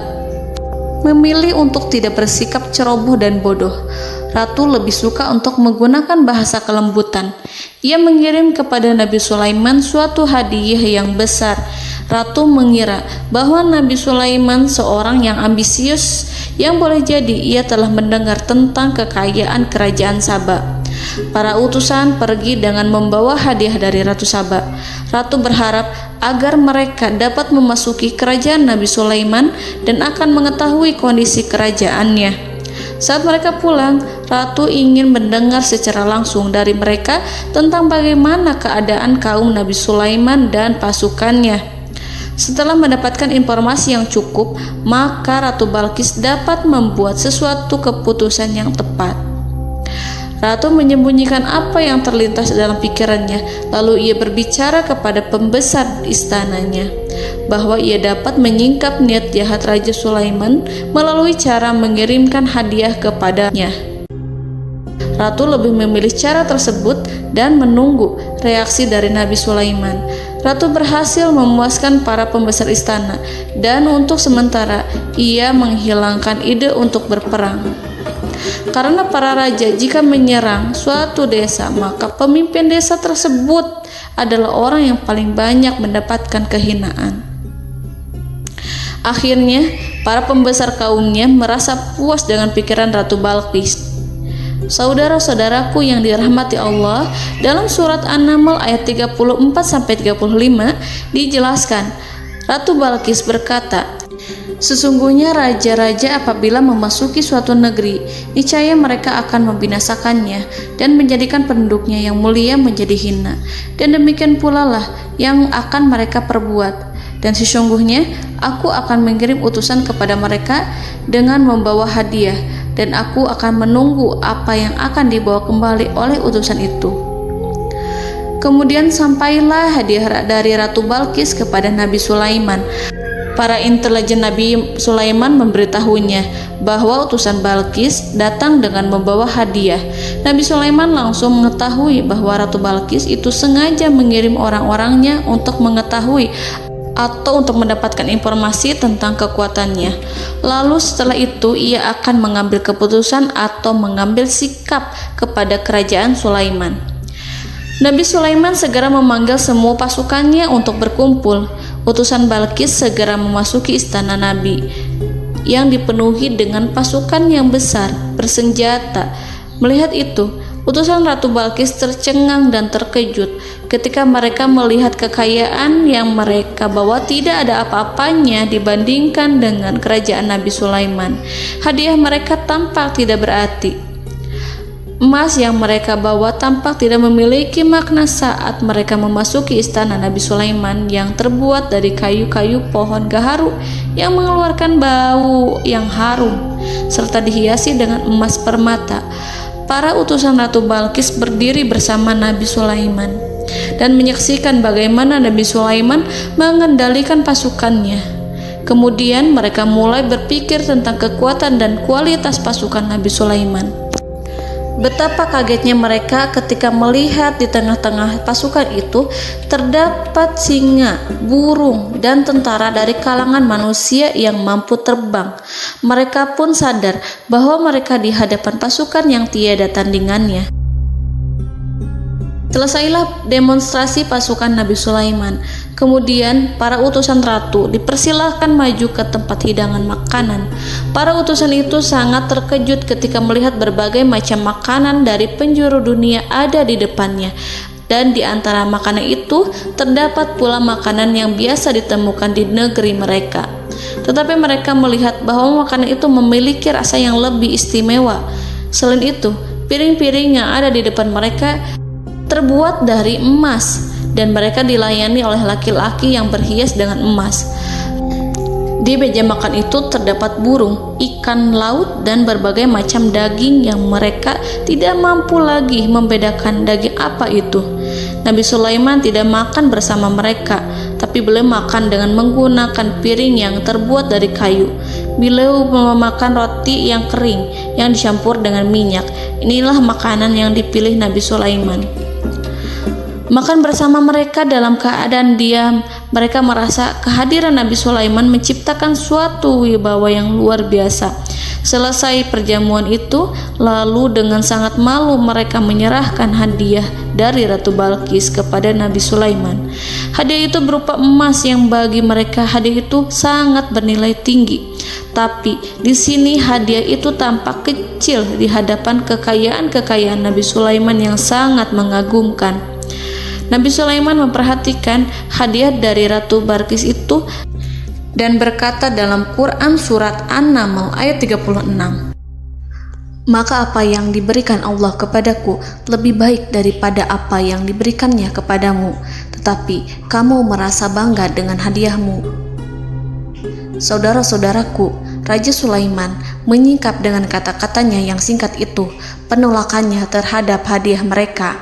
[SPEAKER 2] memilih untuk tidak bersikap ceroboh dan bodoh. Ratu lebih suka untuk menggunakan bahasa kelembutan. Ia mengirim kepada Nabi Sulaiman suatu hadiah yang besar. Ratu mengira bahwa Nabi Sulaiman seorang yang ambisius, yang boleh jadi ia telah mendengar tentang kekayaan kerajaan Saba. Para utusan pergi dengan membawa hadiah dari Ratu Saba. Ratu berharap agar mereka dapat memasuki kerajaan Nabi Sulaiman dan akan mengetahui kondisi kerajaannya. Saat mereka pulang, Ratu ingin mendengar secara langsung dari mereka tentang bagaimana keadaan kaum Nabi Sulaiman dan pasukannya. Setelah mendapatkan informasi yang cukup, maka Ratu Balkis dapat membuat sesuatu keputusan yang tepat. Ratu menyembunyikan apa yang terlintas dalam pikirannya, lalu ia berbicara kepada pembesar istananya bahwa ia dapat menyingkap niat jahat Raja Sulaiman melalui cara mengirimkan hadiah kepadanya. Ratu lebih memilih cara tersebut dan menunggu reaksi dari Nabi Sulaiman. Ratu berhasil memuaskan para pembesar istana dan untuk sementara ia menghilangkan ide untuk berperang. Karena para raja jika menyerang suatu desa, maka pemimpin desa tersebut adalah orang yang paling banyak mendapatkan kehinaan. Akhirnya, para pembesar kaumnya merasa puas dengan pikiran Ratu Balkis. Saudara-saudaraku yang dirahmati Allah, dalam surat An-Naml ayat 34-35 dijelaskan, Ratu Balkis berkata, "Sesungguhnya raja-raja apabila memasuki suatu negeri, niscaya mereka akan membinasakannya dan menjadikan penduduknya yang mulia menjadi hina. Dan demikian pula lah yang akan mereka perbuat. Dan sesungguhnya aku akan mengirim utusan kepada mereka dengan membawa hadiah, dan aku akan menunggu apa yang akan dibawa kembali oleh utusan itu." Kemudian sampailah hadiah dari Ratu Balkis kepada Nabi Sulaiman. Para intelijen Nabi Sulaiman memberitahunya bahwa utusan Balkis datang dengan membawa hadiah. Nabi Sulaiman langsung mengetahui bahwa Ratu Balkis itu sengaja mengirim orang-orangnya untuk mengetahui atau untuk mendapatkan informasi tentang kekuatannya. Lalu setelah itu ia akan mengambil keputusan atau mengambil sikap kepada kerajaan Sulaiman. Nabi Sulaiman segera memanggil semua pasukannya untuk berkumpul. Utusan Balkis segera memasuki istana Nabi yang dipenuhi dengan pasukan yang besar bersenjata. Melihat itu, utusan Ratu Balkis tercengang dan terkejut ketika mereka melihat kekayaan yang mereka bawa tidak ada apa-apanya dibandingkan dengan kerajaan Nabi Sulaiman. Hadiah mereka tampak tidak berarti. Emas yang mereka bawa tampak tidak memiliki makna saat mereka memasuki istana Nabi Sulaiman yang terbuat dari kayu-kayu pohon gaharu yang mengeluarkan bau yang harum serta dihiasi dengan emas permata. Para utusan Ratu Balkis berdiri bersama Nabi Sulaiman dan menyaksikan bagaimana Nabi Sulaiman mengendalikan pasukannya. Kemudian mereka mulai berpikir tentang kekuatan dan kualitas pasukan Nabi Sulaiman. Betapa kagetnya mereka ketika melihat di tengah-tengah pasukan itu terdapat singa, burung, dan tentara dari kalangan manusia yang mampu terbang. Mereka pun sadar bahwa mereka di hadapan pasukan yang tiada tandingannya. Selesailah demonstrasi pasukan Nabi Sulaiman. Kemudian para utusan ratu dipersilahkan maju ke tempat hidangan makanan. Para utusan itu sangat terkejut ketika melihat berbagai macam makanan dari penjuru dunia ada di depannya. Dan di antara makanan itu terdapat pula makanan yang biasa ditemukan di negeri mereka. Tetapi mereka melihat bahwa makanan itu memiliki rasa yang lebih istimewa. Selain itu, piring-piring yang ada di depan mereka terbuat dari emas dan mereka dilayani oleh laki-laki yang berhias dengan emas. Di meja makan itu terdapat burung, ikan laut, dan berbagai macam daging yang mereka tidak mampu lagi membedakan daging apa itu. Nabi Sulaiman tidak makan bersama mereka, tapi beliau makan dengan menggunakan piring yang terbuat dari kayu. Beliau memakan roti yang kering yang dicampur dengan minyak. Inilah makanan yang dipilih Nabi Sulaiman. Makan bersama mereka dalam keadaan diam, mereka merasa kehadiran Nabi Sulaiman menciptakan suatu wibawa yang luar biasa. Selesai perjamuan itu, lalu dengan sangat malu mereka menyerahkan hadiah dari Ratu Balqis kepada Nabi Sulaiman. Hadiah itu berupa emas yang bagi mereka hadiah itu sangat bernilai tinggi. Tapi di sini hadiah itu tampak kecil di hadapan kekayaan-kekayaan Nabi Sulaiman yang sangat mengagumkan. Nabi Sulaiman memperhatikan hadiah dari Ratu Balqis itu dan berkata dalam Quran surat An-Naml ayat 36, "Maka apa yang diberikan Allah kepadaku lebih baik daripada apa yang diberikannya kepadamu, tetapi kamu merasa bangga dengan hadiahmu." Saudara-saudaraku, Raja Sulaiman menyingkap dengan kata-katanya yang singkat itu penolakannya terhadap hadiah mereka.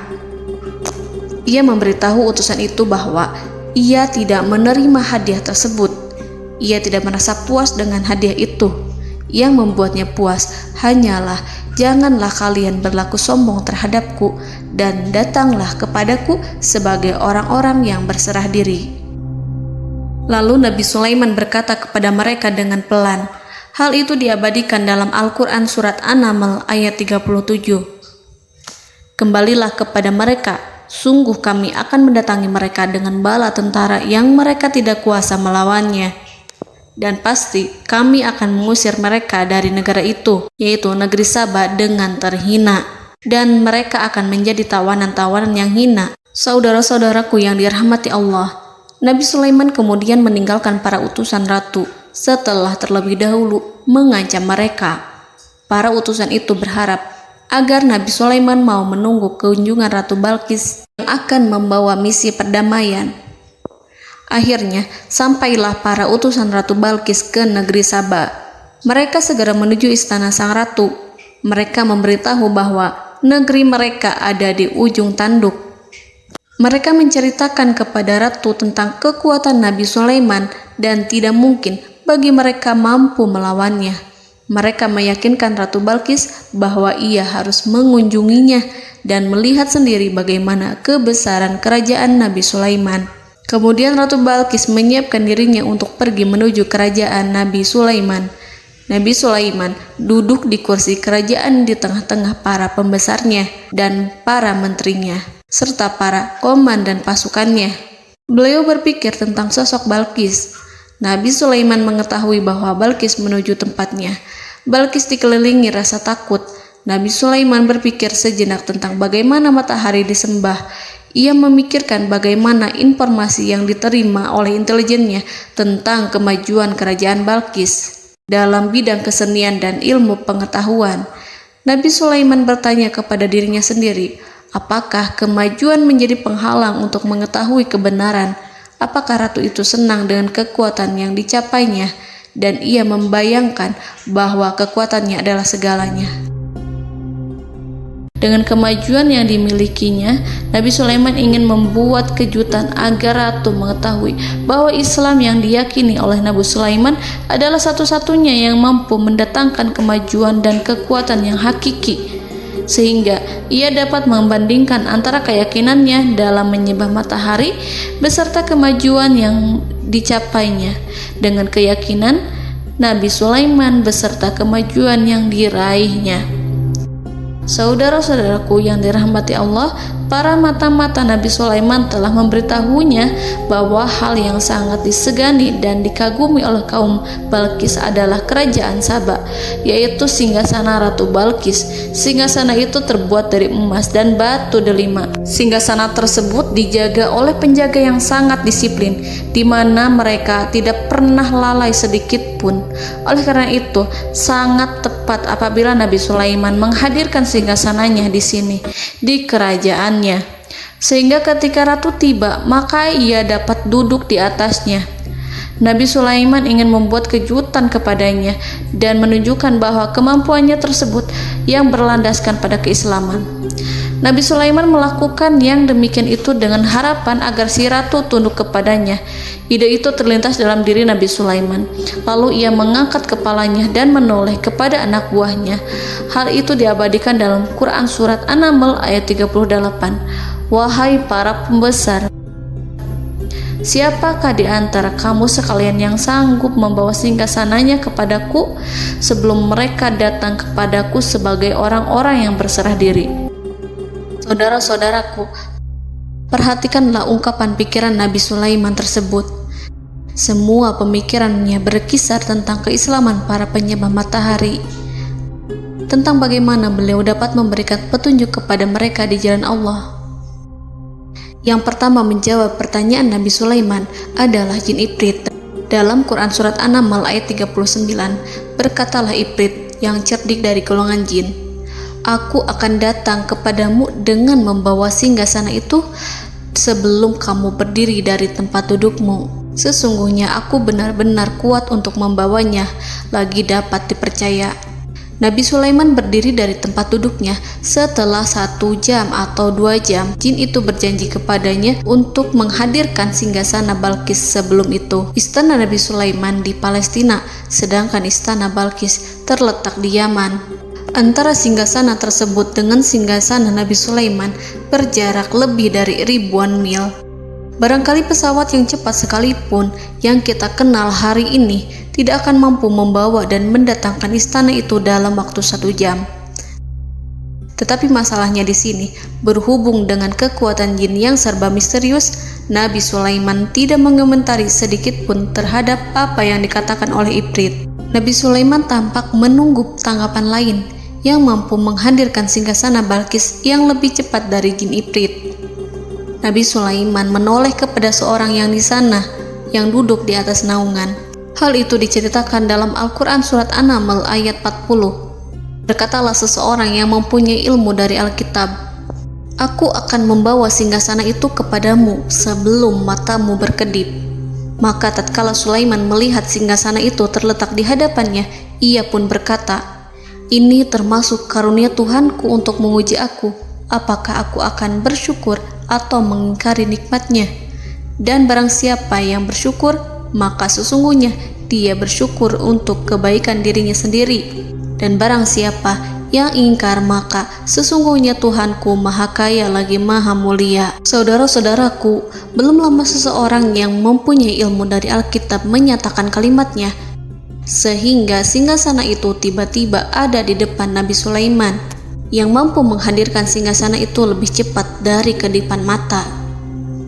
[SPEAKER 2] Ia memberitahu utusan itu bahwa ia tidak menerima hadiah tersebut. Ia tidak merasa puas dengan hadiah itu. Yang membuatnya puas hanyalah, "Janganlah kalian berlaku sombong terhadapku dan datanglah kepadaku sebagai orang-orang yang berserah diri." Lalu Nabi Sulaiman berkata kepada mereka dengan pelan. Hal itu diabadikan dalam Al-Quran surat An-Naml ayat 37. "Kembalilah kepada mereka. Sungguh kami akan mendatangi mereka dengan bala tentara yang mereka tidak kuasa melawannya. Dan pasti kami akan mengusir mereka dari negara itu, yaitu negeri Saba, dengan terhina. Dan mereka akan menjadi tawanan-tawanan yang hina." Saudara-saudaraku yang dirahmati Allah, Nabi Sulaiman kemudian meninggalkan para utusan ratu setelah terlebih dahulu mengancam mereka. Para utusan itu berharap agar Nabi Sulaiman mau menunggu kunjungan Ratu Balqis yang akan membawa misi perdamaian. Akhirnya, sampailah para utusan Ratu Balqis ke negeri Saba. Mereka segera menuju istana sang ratu. Mereka memberitahu bahwa negeri mereka ada di ujung tanduk. Mereka menceritakan kepada ratu tentang kekuatan Nabi Sulaiman dan tidak mungkin bagi mereka mampu melawannya. Mereka meyakinkan Ratu Balqis bahwa ia harus mengunjunginya dan melihat sendiri bagaimana kebesaran kerajaan Nabi Sulaiman. Kemudian Ratu Balqis menyiapkan dirinya untuk pergi menuju kerajaan Nabi Sulaiman. Nabi Sulaiman duduk di kursi kerajaan di tengah-tengah para pembesarnya dan para menterinya, serta para komandan pasukannya. Beliau berpikir tentang sosok Balqis. Nabi Sulaiman mengetahui bahwa Balqis menuju tempatnya. Balqis dikelilingi rasa takut. Nabi Sulaiman berpikir sejenak tentang bagaimana matahari disembah. Ia memikirkan bagaimana informasi yang diterima oleh intelijennya tentang kemajuan kerajaan Balqis dalam bidang kesenian dan ilmu pengetahuan. Nabi Sulaiman bertanya kepada dirinya sendiri, apakah kemajuan menjadi penghalang untuk mengetahui kebenaran? Apakah ratu itu senang dengan kekuatan yang dicapainya? Dan ia membayangkan bahwa kekuatannya adalah segalanya. Dengan kemajuan yang dimilikinya, Nabi Sulaiman ingin membuat kejutan agar ratu mengetahui bahwa Islam yang diyakini oleh Nabi Sulaiman adalah satu-satunya yang mampu mendatangkan kemajuan dan kekuatan yang hakiki, sehingga ia dapat membandingkan antara keyakinannya dalam menyembah matahari beserta kemajuan yang dicapainya dengan keyakinan Nabi Sulaiman beserta kemajuan yang diraihnya. Saudara-saudaraku yang dirahmati Allah, para mata-mata Nabi Sulaiman telah memberitahunya bahwa hal yang sangat disegani dan dikagumi oleh kaum Balqis adalah kerajaan Saba, yaitu singgasana Ratu Balqis. Singgasana itu terbuat dari emas dan batu delima. Singgasana tersebut dijaga oleh penjaga yang sangat disiplin, di mana mereka tidak pernah lalai sedikit pun. Oleh karena itu, sangat tepat apabila Nabi Sulaiman menghadirkan singgasananya di sini, di kerajaannya. sehingga ketika ratu tiba, maka ia dapat duduk di atasnya. Nabi Sulaiman ingin membuat kejutan kepadanya dan menunjukkan bahwa kemampuannya tersebut yang berlandaskan pada keislaman. Nabi Sulaiman melakukan yang demikian itu dengan harapan agar si ratu tunduk kepadanya. Ide itu terlintas dalam diri Nabi Sulaiman. Lalu ia mengangkat kepalanya dan menoleh kepada anak buahnya. Hal itu diabadikan dalam Quran Surat An-Naml ayat 38. Wahai para pembesar, siapakah di antara kamu sekalian yang sanggup membawa singgasananya kepadaku sebelum mereka datang kepadaku sebagai orang-orang yang berserah diri? Saudara-saudaraku, perhatikanlah ungkapan pikiran Nabi Sulaiman tersebut. Semua pemikirannya berkisar tentang keislaman para penyembah matahari, tentang bagaimana beliau dapat memberikan petunjuk kepada mereka di jalan Allah. Yang pertama menjawab pertanyaan Nabi Sulaiman adalah jin Ifrit. Dalam Quran Surat An-Naml ayat 39, berkatalah Ifrit yang cerdik dari golongan jin, "Aku akan datang kepadamu dengan membawa singgasana itu sebelum kamu berdiri dari tempat dudukmu. Sesungguhnya aku benar-benar kuat untuk membawanya, lagi dapat dipercaya." Nabi Sulaiman berdiri dari tempat duduknya. Setelah 1 jam atau 2 jam, jin itu berjanji kepadanya untuk menghadirkan singgasana Balkis. Sebelum itu, istana Nabi Sulaiman di Palestina, sedangkan istana Balkis terletak di Yaman. Antara singgasana tersebut dengan singgasana Nabi Sulaiman berjarak lebih dari ribuan mil. Barangkali pesawat yang cepat sekalipun yang kita kenal hari ini tidak akan mampu membawa dan mendatangkan istana itu dalam waktu 1 jam. Tetapi masalahnya di sini, berhubung dengan kekuatan jin yang serba misterius, Nabi Sulaiman tidak mengomentari sedikit pun terhadap apa yang dikatakan oleh Ifrit. Nabi Sulaiman tampak menunggu tanggapan lain yang mampu menghadirkan singgasana Balkis yang lebih cepat dari jin Ifrit. Nabi Sulaiman menoleh kepada seorang yang di sana, yang duduk di atas naungan. Hal itu diceritakan dalam Al-Quran Surat An-Naml ayat 40. Berkatalah seseorang yang mempunyai ilmu dari Alkitab, "Aku akan membawa singgasana itu kepadamu sebelum matamu berkedip." Maka tatkala Sulaiman melihat singgasana itu terletak di hadapannya, ia pun berkata, "Ini termasuk karunia Tuhanku untuk menguji aku. Apakah aku akan bersyukur atau mengingkari nikmatnya? Dan barang siapa yang bersyukur, maka sesungguhnya dia bersyukur untuk kebaikan dirinya sendiri. Dan barang siapa yang ingkar, maka sesungguhnya Tuhanku Maha Kaya lagi Maha Mulia." Saudara-saudaraku, belum lama seseorang yang mempunyai ilmu dari Alkitab menyatakan kalimatnya, sehingga singgasana itu tiba-tiba ada di depan Nabi Sulaiman, yang mampu menghadirkan singgasana itu lebih cepat dari kedipan mata.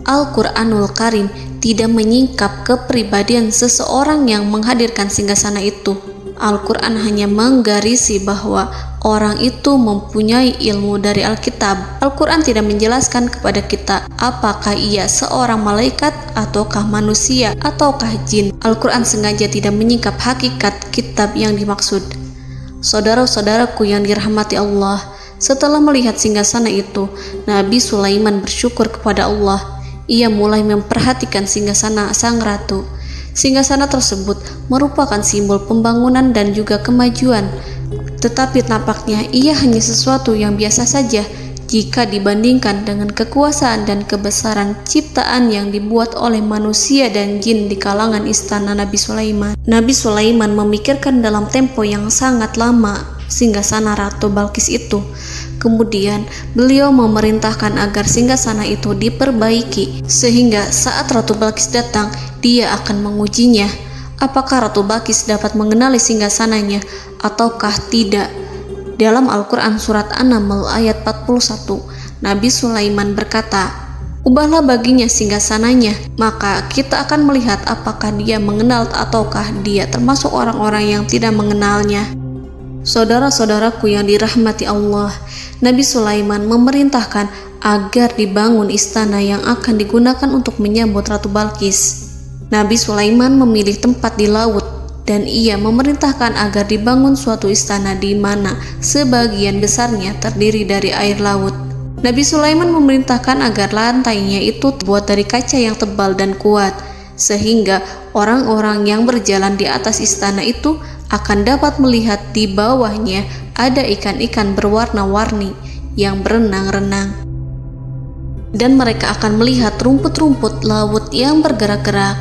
[SPEAKER 2] Al-Quranul Karim tidak menyingkap kepribadian seseorang yang menghadirkan singgasana itu. Al-Quran hanya menggarisi bahwa orang itu mempunyai ilmu dari Alkitab. Al-Quran tidak menjelaskan kepada kita apakah ia seorang malaikat ataukah manusia ataukah jin. Al-Quran sengaja tidak menyingkap hakikat kitab yang dimaksud. Saudara-saudaraku yang dirahmati Allah, setelah melihat singgasana itu, Nabi Sulaiman bersyukur kepada Allah. Ia mulai memperhatikan singgasana sang ratu. Singgasana tersebut merupakan simbol pembangunan dan juga kemajuan, tetapi nampaknya ia hanya sesuatu yang biasa saja jika dibandingkan dengan kekuasaan dan kebesaran ciptaan yang dibuat oleh manusia dan jin di kalangan istana Nabi Sulaiman. Nabi Sulaiman memikirkan dalam tempo yang sangat lama singgasana Ratu Balkis itu. Kemudian beliau memerintahkan agar singgasana itu diperbaiki, sehingga saat Ratu Balkis datang, dia akan mengujinya. Apakah Ratu Balkis dapat mengenali singgasananya ataukah tidak? Dalam Al-Quran Surat An-Naml ayat 41, Nabi Sulaiman berkata, "Ubahlah baginya singgasananya, maka kita akan melihat apakah dia mengenal ataukah dia termasuk orang-orang yang tidak mengenalnya." Saudara-saudaraku yang dirahmati Allah, Nabi Sulaiman memerintahkan agar dibangun istana yang akan digunakan untuk menyambut Ratu Balkis. Nabi Sulaiman memilih tempat di laut, dan ia memerintahkan agar dibangun suatu istana di mana sebagian besarnya terdiri dari air laut. Nabi Sulaiman memerintahkan agar lantainya itu terbuat dari kaca yang tebal dan kuat, sehingga orang-orang yang berjalan di atas istana itu akan dapat melihat di bawahnya ada ikan-ikan berwarna-warni yang berenang-renang. Dan mereka akan melihat rumput-rumput laut yang bergerak-gerak.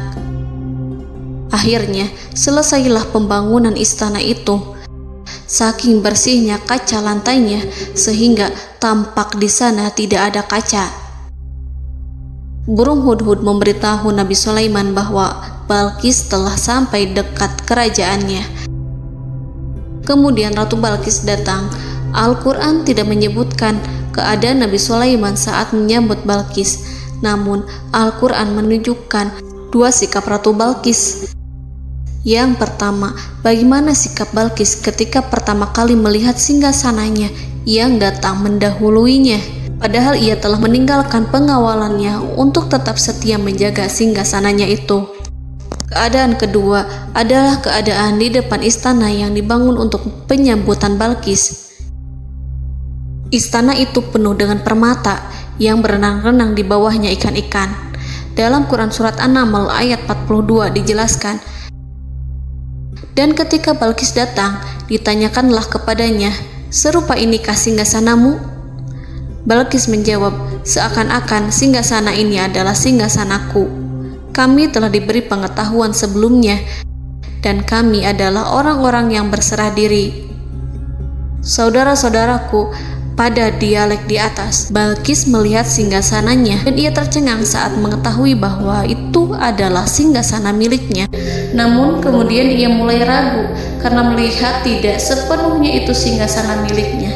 [SPEAKER 2] Akhirnya, selesailah pembangunan istana itu. Saking bersihnya kaca lantainya, sehingga tampak di sana tidak ada kaca. Burung hudhud memberitahu Nabi Sulaiman bahwa Balqis telah sampai dekat kerajaannya. Kemudian Ratu Balqis datang. Al-Quran tidak menyebutkan keadaan Nabi Sulaiman saat menyambut Balqis, namun Al-Quran menunjukkan dua sikap Ratu Balqis. Yang pertama, bagaimana sikap Balqis ketika pertama kali melihat singgasananya yang datang mendahuluinya, padahal ia telah meninggalkan pengawalannya untuk tetap setia menjaga singgasananya itu. Keadaan kedua adalah keadaan di depan istana yang dibangun untuk penyambutan Balqis. Istana itu penuh dengan permata yang berenang-renang di bawahnya ikan-ikan. Dalam Quran Surat An-Naml ayat 42 dijelaskan, dan ketika Balqis datang, ditanyakanlah kepadanya, serupa inikah singgasanamu? Balqis menjawab, seakan-akan singgasana ini adalah singgasanaku. Kami telah diberi pengetahuan sebelumnya, dan kami adalah orang-orang yang berserah diri. Saudara-saudaraku, pada dialek di atas, Balqis melihat singgasananya dan ia tercengang saat mengetahui bahwa itu adalah singgasana miliknya. Namun kemudian ia mulai ragu karena melihat tidak sepenuhnya itu singgasana miliknya.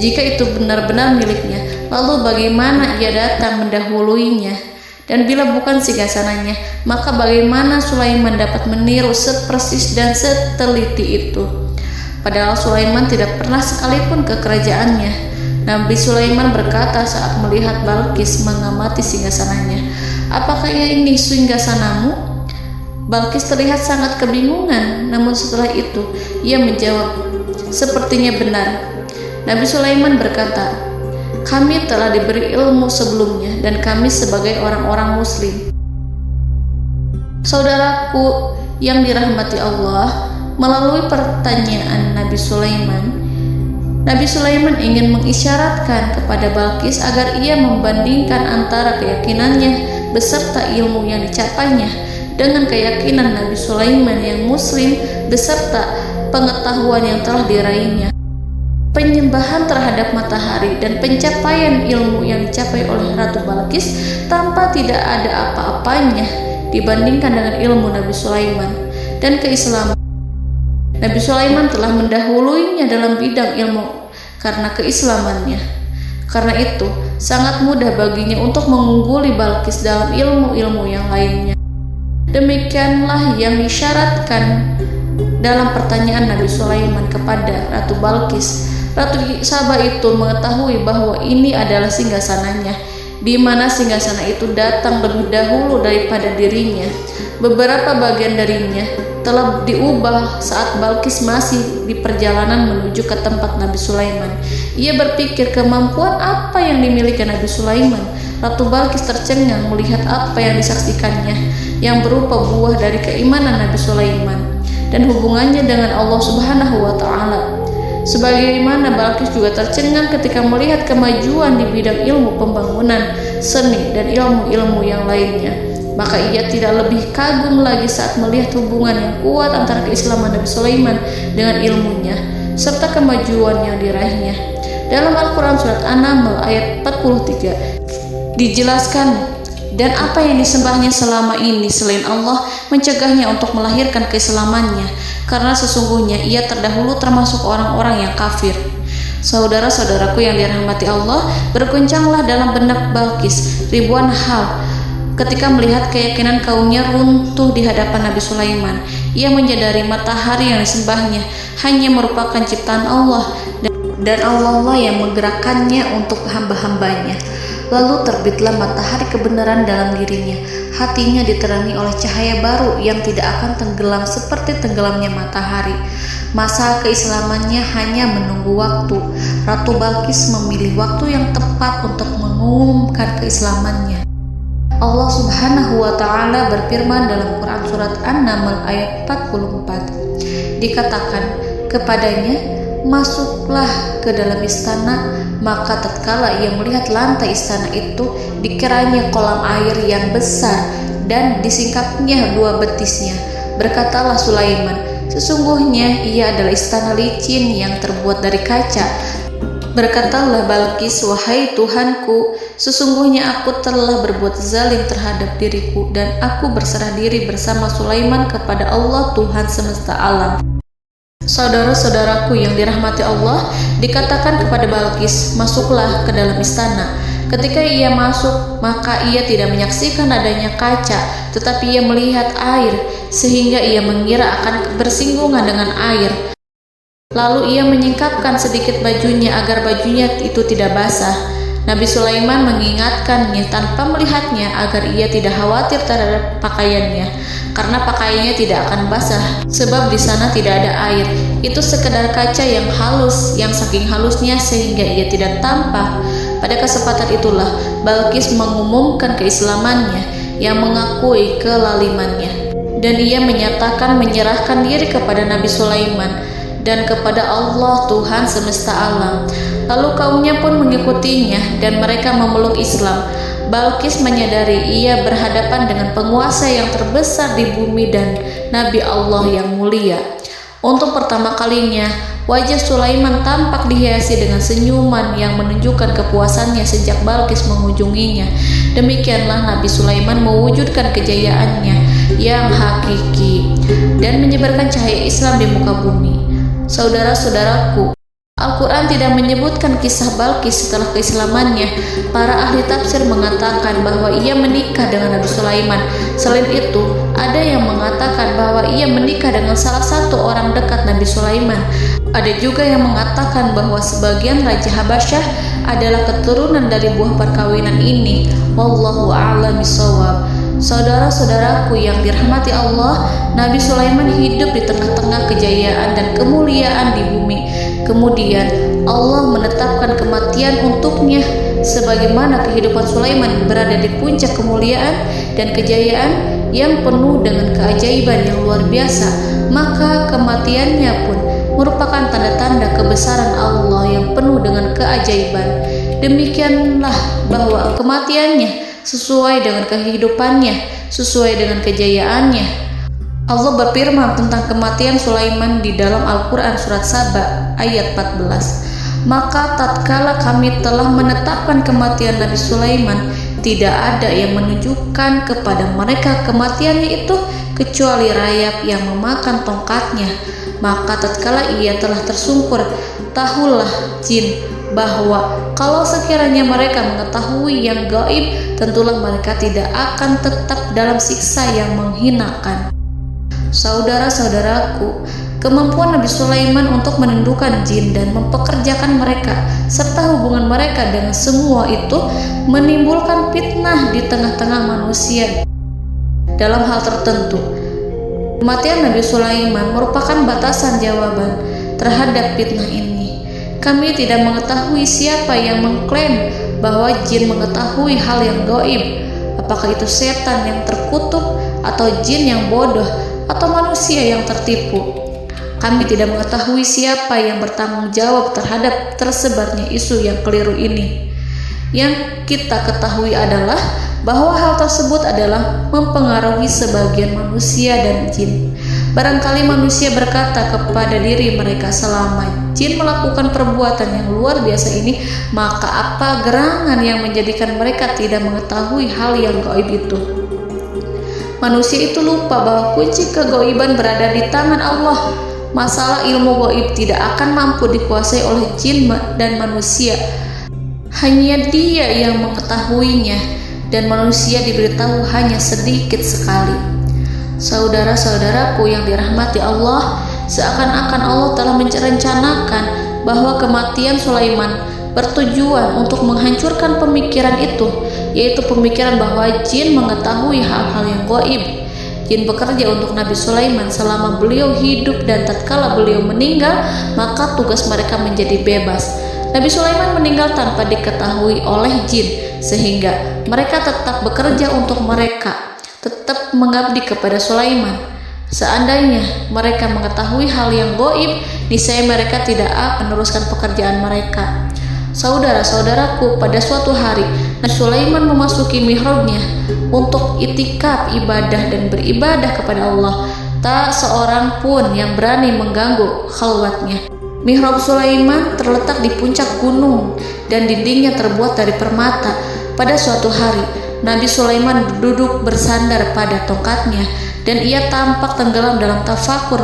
[SPEAKER 2] Jika itu benar-benar miliknya, lalu bagaimana ia datang mendahuluinya? Dan bila bukan singgasananya, maka bagaimana Sulaiman dapat meniru sepersis dan seteliti itu? Padahal Sulaiman tidak pernah sekalipun ke kerajaannya. Nabi Sulaiman berkata saat melihat Balqis mengamati singgasananya, apakah ini singgasanamu? Balqis terlihat sangat kebingungan, namun setelah itu ia menjawab, sepertinya benar. Nabi Sulaiman berkata, kami telah diberi ilmu sebelumnya dan kami sebagai orang-orang muslim. Saudaraku yang dirahmati Allah, melalui pertanyaan Nabi Sulaiman ingin mengisyaratkan kepada Balqis agar ia membandingkan antara keyakinannya beserta ilmu yang dicapainya dengan keyakinan Nabi Sulaiman yang muslim beserta pengetahuan yang telah diraihnya. Penyembahan terhadap matahari dan pencapaian ilmu yang dicapai oleh Ratu Balqis tanpa tidak ada apa-apanya dibandingkan dengan ilmu Nabi Sulaiman dan keislaman. Nabi Sulaiman telah mendahuluinya dalam bidang ilmu karena keislamannya. Karena itu, sangat mudah baginya untuk mengungguli Balqis dalam ilmu-ilmu yang lainnya. Demikianlah yang disyaratkan dalam pertanyaan Nabi Sulaiman kepada Ratu Balqis. Ratu Saba itu mengetahui bahwa ini adalah singgasananya, di mana singgasana itu datang lebih dahulu daripada dirinya. Beberapa bagian darinya telah diubah saat Balqis masih di perjalanan menuju ke tempat Nabi Sulaiman. Ia berpikir kemampuan apa yang dimiliki Nabi Sulaiman. Ratu Balqis tercengang melihat apa yang disaksikannya, yang berupa buah dari keimanan Nabi Sulaiman dan hubungannya dengan Allah Subhanahu wa Ta'ala. Sebagaimana Balqis juga tercengang ketika melihat kemajuan di bidang ilmu pembangunan, seni, dan ilmu-ilmu yang lainnya. Maka ia tidak lebih kagum lagi saat melihat hubungan yang kuat antara keislaman Nabi Sulaiman dengan ilmunya, serta kemajuan yang diraihnya. Dalam Al-Quran Surat An-Naml ayat 43 dijelaskan, dan apa yang disembahnya selama ini selain Allah mencegahnya untuk melahirkan keislamannya, karena sesungguhnya ia terdahulu termasuk orang-orang yang kafir. Saudara-saudaraku yang dirahmati Allah, berguncanglah dalam benak Balqis ribuan hal ketika melihat keyakinan kaumnya runtuh di hadapan Nabi Sulaiman. Ia menyadari matahari yang disembahnya hanya merupakan ciptaan Allah, dan Allah lah yang menggerakkannya untuk hamba-hambanya. Lalu terbitlah matahari kebenaran dalam dirinya. Hatinya diterangi oleh cahaya baru yang tidak akan tenggelam seperti tenggelamnya matahari. Masa keislamannya hanya menunggu waktu. Ratu Balqis memilih waktu yang tepat untuk mengumumkan keislamannya. Allah Subhanahu wa Ta'ala berfirman dalam Quran Surat An-Naml ayat 44. Dikatakan kepadanya, masuklah ke dalam istana. Maka tatkala ia melihat lantai istana itu, dikiranya kolam air yang besar dan disingkapnya 2 betisnya. Berkatalah Sulaiman, sesungguhnya ia adalah istana licin yang terbuat dari kaca. Berkatalah Balqis, wahai Tuhanku, sesungguhnya aku telah berbuat zalim terhadap diriku dan aku berserah diri bersama Sulaiman kepada Allah Tuhan semesta alam. Saudara-saudaraku yang dirahmati Allah, dikatakan kepada Balqis, masuklah ke dalam istana. Ketika ia masuk, maka ia tidak menyaksikan adanya kaca, tetapi ia melihat air, sehingga ia mengira akan bersinggungan dengan air. Lalu ia menyingkapkan sedikit bajunya agar bajunya itu tidak basah. Nabi Sulaiman mengingatkannya tanpa melihatnya agar ia tidak khawatir terhadap pakaiannya, karena pakaiannya tidak akan basah, sebab di sana tidak ada air. Itu sekedar kaca yang halus, yang saking halusnya sehingga ia tidak tampak. Pada kesempatan itulah Balqis mengumumkan keislamannya, yang mengakui kelalimannya, dan ia menyatakan menyerahkan diri kepada Nabi Sulaiman dan kepada Allah Tuhan semesta alam. Lalu kaumnya pun mengikutinya dan mereka memeluk Islam. Balqis menyadari ia berhadapan dengan penguasa yang terbesar di bumi dan Nabi Allah yang mulia. Untuk pertama kalinya, wajah Sulaiman tampak dihiasi dengan senyuman yang menunjukkan kepuasannya sejak Balqis mengunjunginya. Demikianlah Nabi Sulaiman mewujudkan kejayaannya yang hakiki dan menyebarkan cahaya Islam di muka bumi. Saudara-saudaraku, Al-Quran tidak menyebutkan kisah Balqis setelah keislamannya. Para ahli tafsir mengatakan bahwa ia menikah dengan Nabi Sulaiman. Selain itu, ada yang mengatakan bahwa ia menikah dengan salah satu orang dekat Nabi Sulaiman. Ada juga yang mengatakan bahwa sebagian Raja Habasyah adalah keturunan dari buah perkawinan ini. Wallahu a'lam bishawab. Saudara-saudaraku yang dirahmati Allah, Nabi Sulaiman hidup di tengah-tengah kejayaan dan kemuliaan di bumi. Kemudian Allah menetapkan kematian untuknya, sebagaimana kehidupan Sulaiman berada di puncak kemuliaan dan kejayaan yang penuh dengan keajaiban yang luar biasa. Maka kematiannya pun merupakan tanda-tanda kebesaran Allah yang penuh dengan keajaiban. Demikianlah bahwa kematiannya sesuai dengan kehidupannya, sesuai dengan kejayaannya. Allah berfirman tentang kematian Sulaiman di dalam Al-Quran Surat Saba ayat 14. Maka tatkala kami telah menetapkan kematian Nabi Sulaiman, tidak ada yang menunjukkan kepada mereka kematiannya itu kecuali rayap yang memakan tongkatnya. Maka tatkala ia telah tersungkur, tahulah jin bahwa kalau sekiranya mereka mengetahui yang gaib, tentulah mereka tidak akan tetap dalam siksa yang menghinakan. Saudara-saudaraku, kemampuan Nabi Sulaiman untuk menundukkan jin dan mempekerjakan mereka serta hubungan mereka dengan semua itu menimbulkan fitnah di tengah-tengah manusia. Dalam hal tertentu, kematian Nabi Sulaiman merupakan batasan jawaban terhadap fitnah ini. Kami tidak mengetahui siapa yang mengklaim bahwa jin mengetahui hal yang gaib. Apakah itu setan yang terkutuk, atau jin yang bodoh, atau manusia yang tertipu? Kami tidak mengetahui siapa yang bertanggung jawab terhadap tersebarnya isu yang keliru ini. Yang kita ketahui adalah bahwa hal tersebut adalah mempengaruhi sebagian manusia dan jin. Barangkali manusia berkata kepada diri mereka, selama jin melakukan perbuatan yang luar biasa ini, maka apa gerangan yang menjadikan mereka tidak mengetahui hal yang gaib itu? Manusia itu lupa bahwa kunci kegaiban berada di tangan Allah. Masalah ilmu gaib tidak akan mampu dikuasai oleh jin dan manusia. Hanya Dia yang mengetahuinya, dan manusia diberitahu hanya sedikit sekali. Saudara-saudaraku yang dirahmati Allah, seakan-akan Allah telah merencanakan bahwa kematian Sulaiman bertujuan untuk menghancurkan pemikiran itu, yaitu pemikiran bahwa jin mengetahui hal-hal yang gaib. Jin bekerja untuk Nabi Sulaiman selama beliau hidup, dan tatkala beliau meninggal, maka tugas mereka menjadi bebas. Nabi Sulaiman meninggal tanpa diketahui oleh jin, sehingga mereka tetap bekerja untuk mereka, tetap mengabdi kepada Sulaiman. Seandainya mereka mengetahui hal yang gaib, niscaya mereka tidak akan meneruskan pekerjaan mereka. Saudara-saudaraku, pada suatu hari Nabi Sulaiman memasuki mihrabnya untuk itikaf ibadah dan beribadah kepada Allah. Tak seorang pun yang berani mengganggu khalwatnya. Mihrab Sulaiman terletak di puncak gunung dan dindingnya terbuat dari permata. Pada suatu hari Nabi Sulaiman duduk bersandar pada tongkatnya dan ia tampak tenggelam dalam tafakur.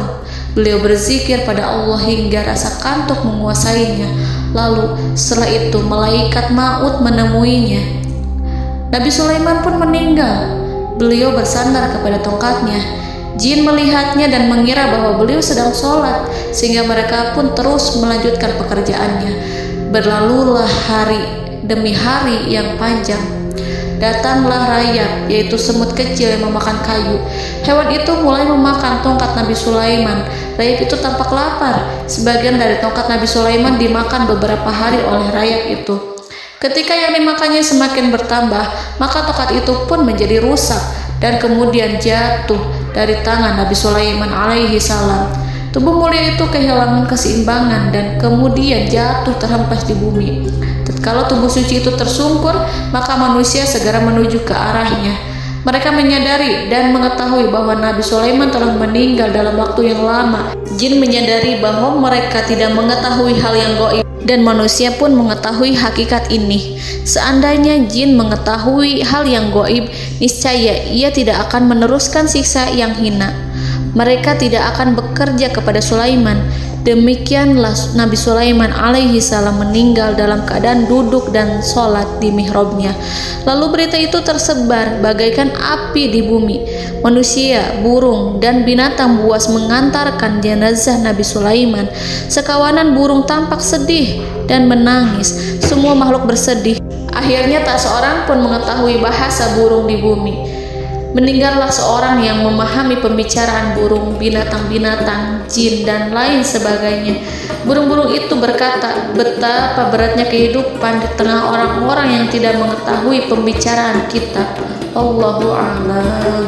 [SPEAKER 2] Beliau berzikir pada Allah hingga rasa kantuk menguasainya. Lalu setelah itu malaikat maut menemuinya. Nabi Sulaiman pun meninggal. Beliau bersandar kepada tongkatnya. Jin melihatnya dan mengira bahwa beliau sedang sholat, sehingga mereka pun terus melanjutkan pekerjaannya. Berlalulah hari demi hari yang panjang. Datanglah rayap, yaitu semut kecil yang memakan kayu. Hewan itu mulai memakan tongkat Nabi Sulaiman. Rayap itu tampak lapar. Sebagian dari tongkat Nabi Sulaiman dimakan beberapa hari oleh rayap itu. Ketika yang dimakannya semakin bertambah, maka tongkat itu pun menjadi rusak dan kemudian jatuh dari tangan Nabi Sulaiman alaihi salam. Tubuh mulia itu kehilangan keseimbangan dan kemudian jatuh terhempas di bumi. Tatkala tubuh suci itu tersungkur, maka manusia segera menuju ke arahnya. Mereka menyadari dan mengetahui bahwa Nabi Sulaiman telah meninggal dalam waktu yang lama. Jin menyadari bahwa mereka tidak mengetahui hal yang gaib, dan manusia pun mengetahui hakikat ini. Seandainya jin mengetahui hal yang gaib, niscaya ia tidak akan meneruskan siksa yang hina. Mereka tidak akan bekerja kepada Sulaiman. Demikianlah Nabi Sulaiman alaihi salam meninggal dalam keadaan duduk dan sholat di mihrabnya. Lalu berita itu tersebar bagaikan api di bumi. Manusia, burung, dan binatang buas mengantarkan jenazah Nabi Sulaiman. Sekawanan burung tampak sedih dan menangis. Semua makhluk bersedih. Akhirnya tak seorang pun mengetahui bahasa burung di bumi. Meninggallah seorang yang memahami pembicaraan burung, binatang-binatang, jin, dan lain sebagainya. Burung-burung itu berkata, betapa beratnya kehidupan di tengah orang-orang yang tidak mengetahui pembicaraan kita. Allahu a'lam.